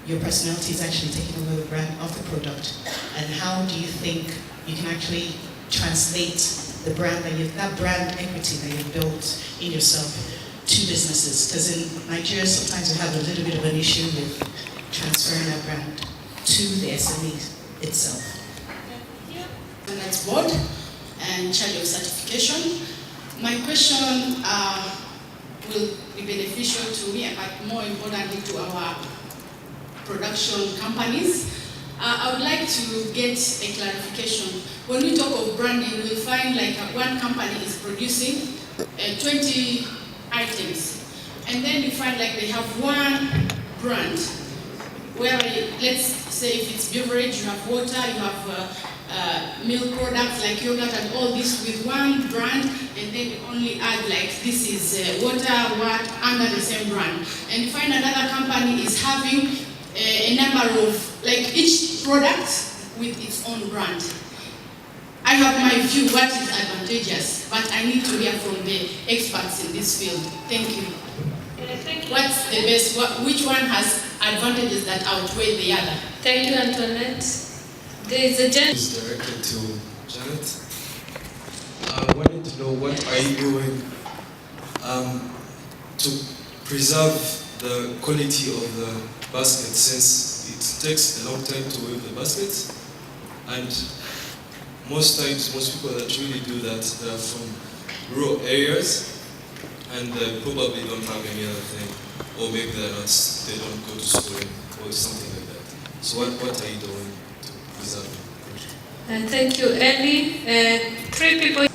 your personality is actually taking over the brand of the product? And how do you think you can actually translate the brand that brand equity that you've built in yourself to businesses? Because in Nigeria, sometimes we have a little bit of an issue with transferring that brand to the SME itself. Finance Board and charge of certification. My question will be beneficial to me, but more importantly to our production companies. I would like to get a clarification. When we talk of branding, we'll find like one company is producing 20 items, and then you find like they have one brand, where let's say if it's beverage, you have water, you have milk products like yogurt and all this with one brand, and then you only add like this is water, under the same brand. And you find another company is having a number of, like each product with its own brand. I have my view what is advantageous, but I need to hear from the experts in this field. Thank you. What's the best, which one has advantages that outweigh the other? Thank you, Antoinette. There is a gentleman. It's directed to Janet. I wanted to know what are you doing to preserve the quality of the basket, since it takes a long time to weave the basket, and most times most people that really do that, they are from rural areas and they probably don't have any other thing, or maybe they don't go to school or something like that. So what are you doing to preserve it? Thank you, Ellie. 3 people.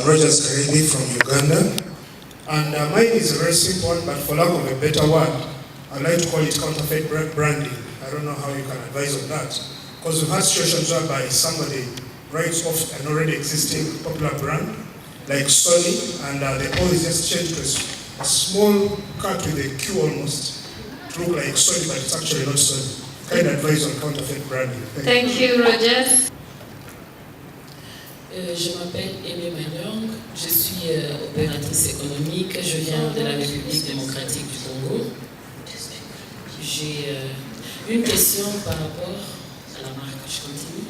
Rogers Karebi from Uganda. And mine is a very simple one, but for lack of a better word, I like to call it counterfeit branding. I don't know how you can advise on that. Because we've had situations whereby somebody writes off an already existing popular brand, like Sony, and they always just change to a small cut with a Q almost, to look like Sony, but it's actually not Sony. Kind of advice on counterfeit branding. Thank you, Rogers. Je m'appelle Aimée Magnong, je suis opératrice économique, je viens de la République démocratique du Congo. J'ai une question par rapport la marque. Je continue.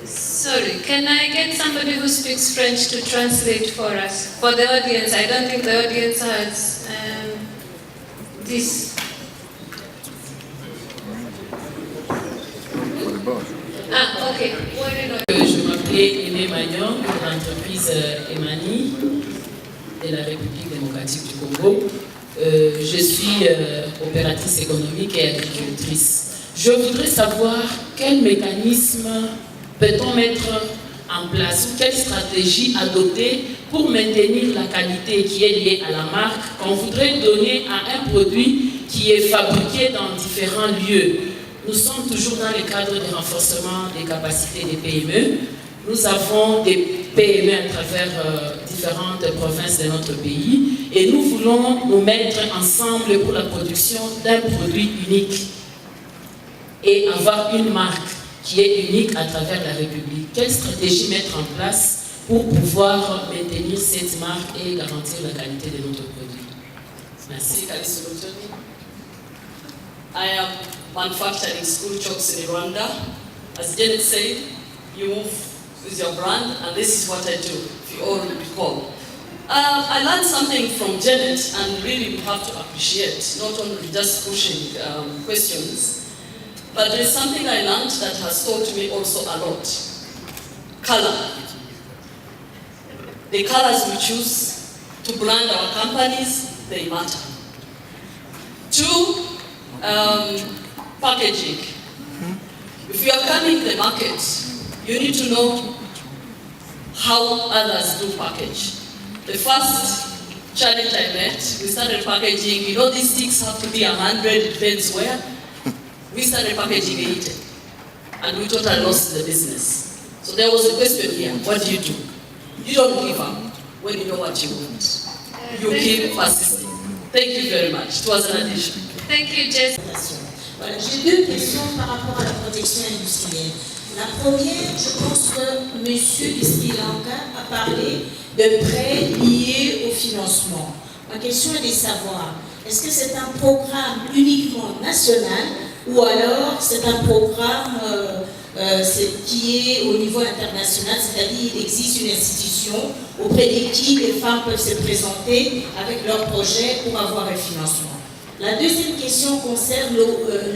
Sorry, can I get somebody who speaks French to translate for us? For the audience, I don't think the audience has this. Ah, ok. Je m'appelais Aimé Magnon, de l'entreprise Emani de la République démocratique du Congo. Je suis opératrice économique et agricultrice. Je voudrais savoir quel mécanisme peut-on mettre en place ou quelle stratégie adopter pour maintenir la qualité qui est liée à la marque qu'on voudrait donner à un produit qui est fabriqué dans différents lieux. Nous sommes toujours dans le cadre du renforcement des capacités des PME. Nous avons des PME à travers différentes provinces de notre pays et nous voulons nous mettre ensemble pour la production d'un produit unique et avoir une marque qui est unique à travers la République. Quelle stratégie mettre en place pour pouvoir maintenir cette marque et garantir la qualité de notre produit? Merci. I am manufacturing school chalks in Rwanda. As Janet said, you move with your brand, and this is what I do, if you all recall. I learned something from Janet, and really we have to appreciate, not only just pushing questions, but there is something I learned that has taught me also a lot. Color. The colors we choose to brand our companies, they matter. 2, packaging. If you are coming to the market, you need to know how others do package. The first challenge I met, we started packaging, you know these sticks have to be 100, it depends where. We started packaging 80, and we totally lost the business. So there was a question here, what do? You don't give up when you know what you want. You keep persisting. Thank you very much. It was an addition. Thank you, Jess. Voilà, j'ai 2 questions par rapport à la protection industrielle. La première, je pense que monsieur du Sri Lanka a parlé de prêts liés au financement. Ma question est de savoir, est-ce que c'est un programme uniquement national ou alors c'est un programme qui est au niveau international, c'est-à-dire il existe une institution auprès de qui les femmes peuvent se présenter avec leur projet pour avoir un financement. La deuxième question concerne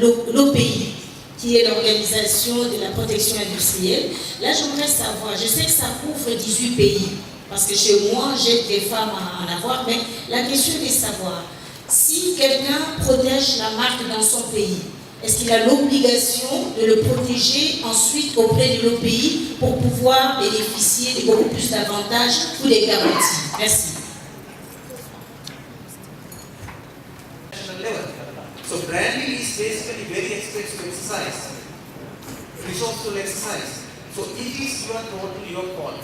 l'OPI, qui est l'Organisation de la protection industrielle. Là, j'aimerais savoir, je sais que ça couvre 18 pays, parce que chez moi, j'ai des femmes à en avoir, mais la question est de savoir, si quelqu'un protège la marque dans son pays, est-ce qu'il a l'obligation de le protéger ensuite auprès de l'OPI pour pouvoir bénéficier de beaucoup plus d'avantages ou des garanties? Merci. So branding is basically very expensive exercise, resourceful exercise. So it is your call.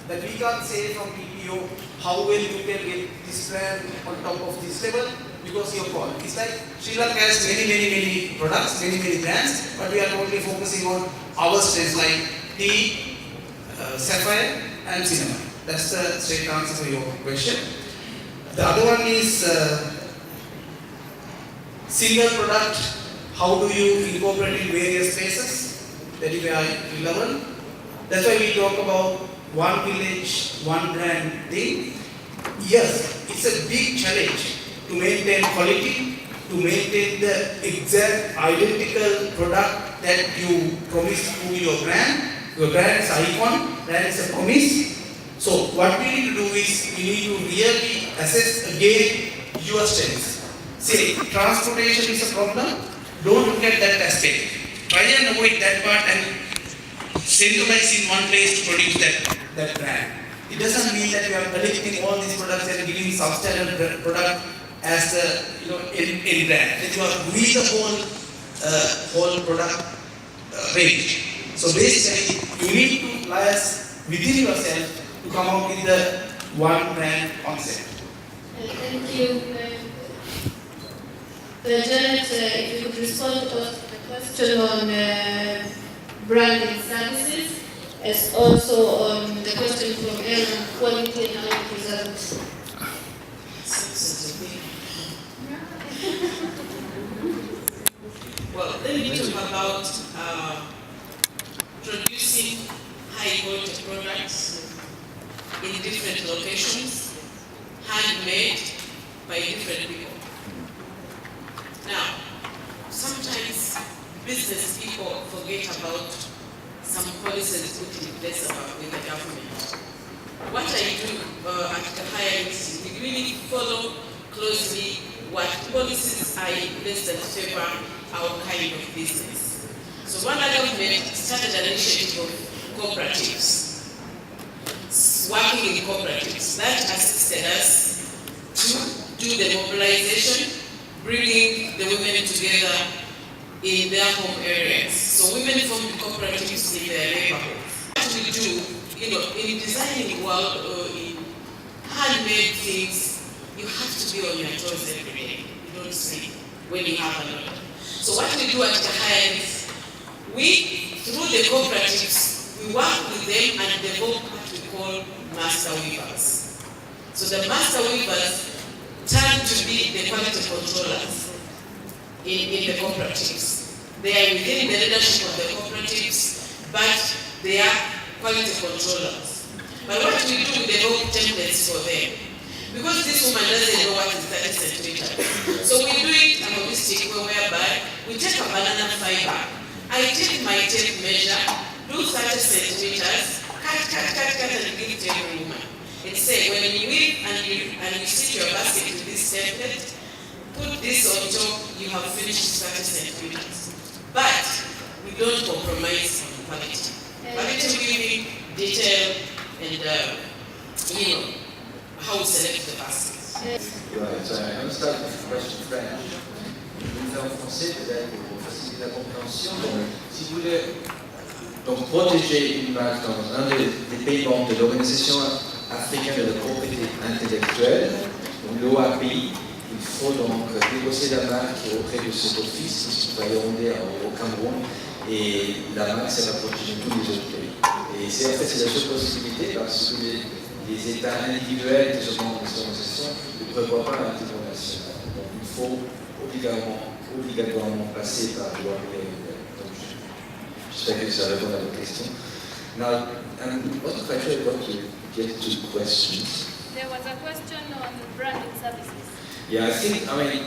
That we can't say from PPO how well you can get this brand on top of this level, because your call. It's like Sri Lanka has many products, many brands, but we are only focusing on our strengths like tea, sapphire and cinnamon. That's the straight answer for your question. The other one is single product, how do you incorporate in various spaces? That is very relevant. That's why we talk about one village, one brand thing. Yes, it's a big challenge to maintain quality, to maintain the exact identical product that you promise to your brand. Your brand is icon, brand is a promise. So what we need to do is we need to really assess again your strengths. Say, transportation is a problem, don't look at that aspect. Try and avoid that part and centralize in one place to produce that brand. It doesn't mean that we are collecting all these products and giving substandard product as any brand. Then you are doing the whole product range. So basically, you need to liaise within yourself to come up with the one brand concept. Thank you. Janet, if you could respond to the question on branding services, as also on the question from Ellen, quality and how it preserves. Then we talk about producing high-quality products in different locations, handmade by different people. Now, sometimes business people forget about some policies put in place with the government. What I do at Gahaya is we really follow closely what policies are in place that favor our kind of business. So Rwanda government started an initiative of cooperatives, working in cooperatives. That assisted us to do the mobilization, bringing the women together in their home areas. So women form the cooperatives in their neighborhoods. What we do, in designing world or in handmade things, you have to be on your toes every day. You don't sleep when you have an order. So what we do at Gahaya is, through the cooperatives, we work with them and develop what we call master weavers. So the master weavers turn to be the quality controllers in the cooperatives. They are within the leadership of the cooperatives, but they are quality controllers. But what we do, we develop templates for them. Because this woman doesn't know what is 30 centimeters. So we do it in a holistic way whereby we take a banana fiber. I take my tape measure, do 30 centimeters, cut, and give it to every woman. And say, when you weave and you sit your basket with this template, put this on top, you have finished 30 centimeters. But we don't compromise on quality. Quality weaving, detail, and how we select the baskets. Right, so I'm going to start with the question French. Je vais le faire en français peut-être pour faciliter la compréhension. Donc, si vous voulez protéger une marque dans un des pays membres de l'Organisation africaine de la propriété intellectuelle, l'OAPI, il faut donc négocier la marque auprès de cet office qui va Yaoundé au Cameroun, et la marque sera protégée de tous les autres pays. Et c'est la seule possibilité parce que les États individuels des organisations ne prévoient pas l'intégration nationale. Donc il faut obligatoirement passer par le l'OAPI. Donc j'espère que ça répond à votre question. Now, what if I try to get to questions? There was a question on branding services. Yeah, I mean,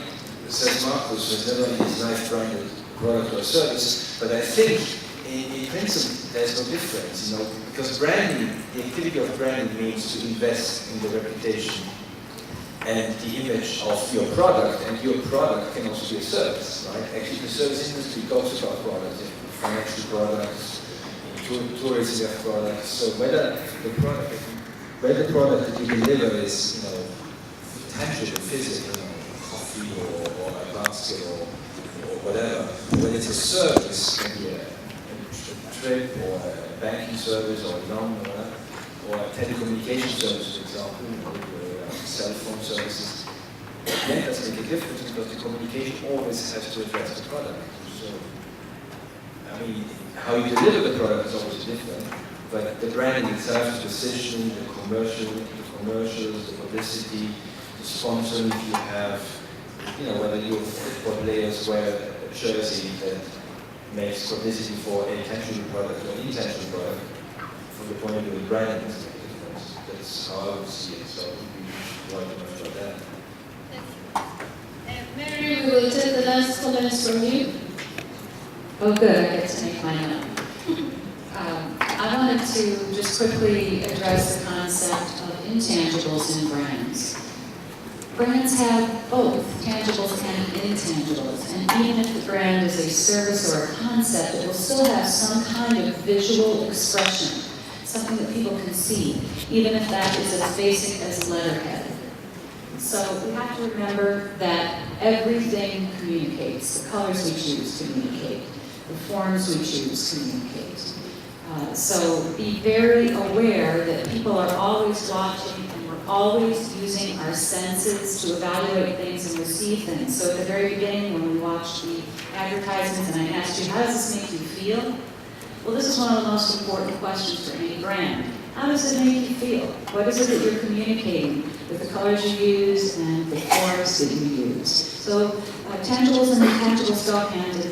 says Marcus was never in his life branded product or service, but I think in principle there's no difference, because branding, the activity of branding means to invest in the reputation and the image of your product, and your product can also be a service, right? Actually, the service industry talks about products, financial products, tourism products. So whether the product that you deliver is, tangible, physical, coffee or a basket or whatever, when it's a service, it can be a trip or a banking service or a loan or a telecommunication service, for example, cell phone services. Then that's make a difference because the communication always has to address the product. So, I mean, how you deliver the product is always different, but the branding itself, the positioning, the commercials, the publicity, the sponsoring, if you have, whether your football players wear a jersey that makes publicity for a tangible product or an intangible product, from the point of view of branding, it's a difference. That's how I would see it, so I wouldn't be worried much about that. Mary, we will take the last comments from you. Oh good, I get to make mine up. I wanted to just quickly address the concept of intangibles in brands. Brands have both tangibles and intangibles, and even if the brand is a service or a concept, it will still have some kind of visual expression, something that people can see, even if that is as basic as letterhead. So we have to remember that everything communicates. The colors we choose communicate. The forms we choose communicate. So be very aware that people are always watching and we're always using our senses to evaluate things and receive things. So at the very beginning when we watched the advertisements and I asked you, how does this make you feel? Well, this is one of the most important questions for any brand. How does it make you feel? What is it that you're communicating with the colors you use and the forms that you use? So tangibles and intangibles go hand in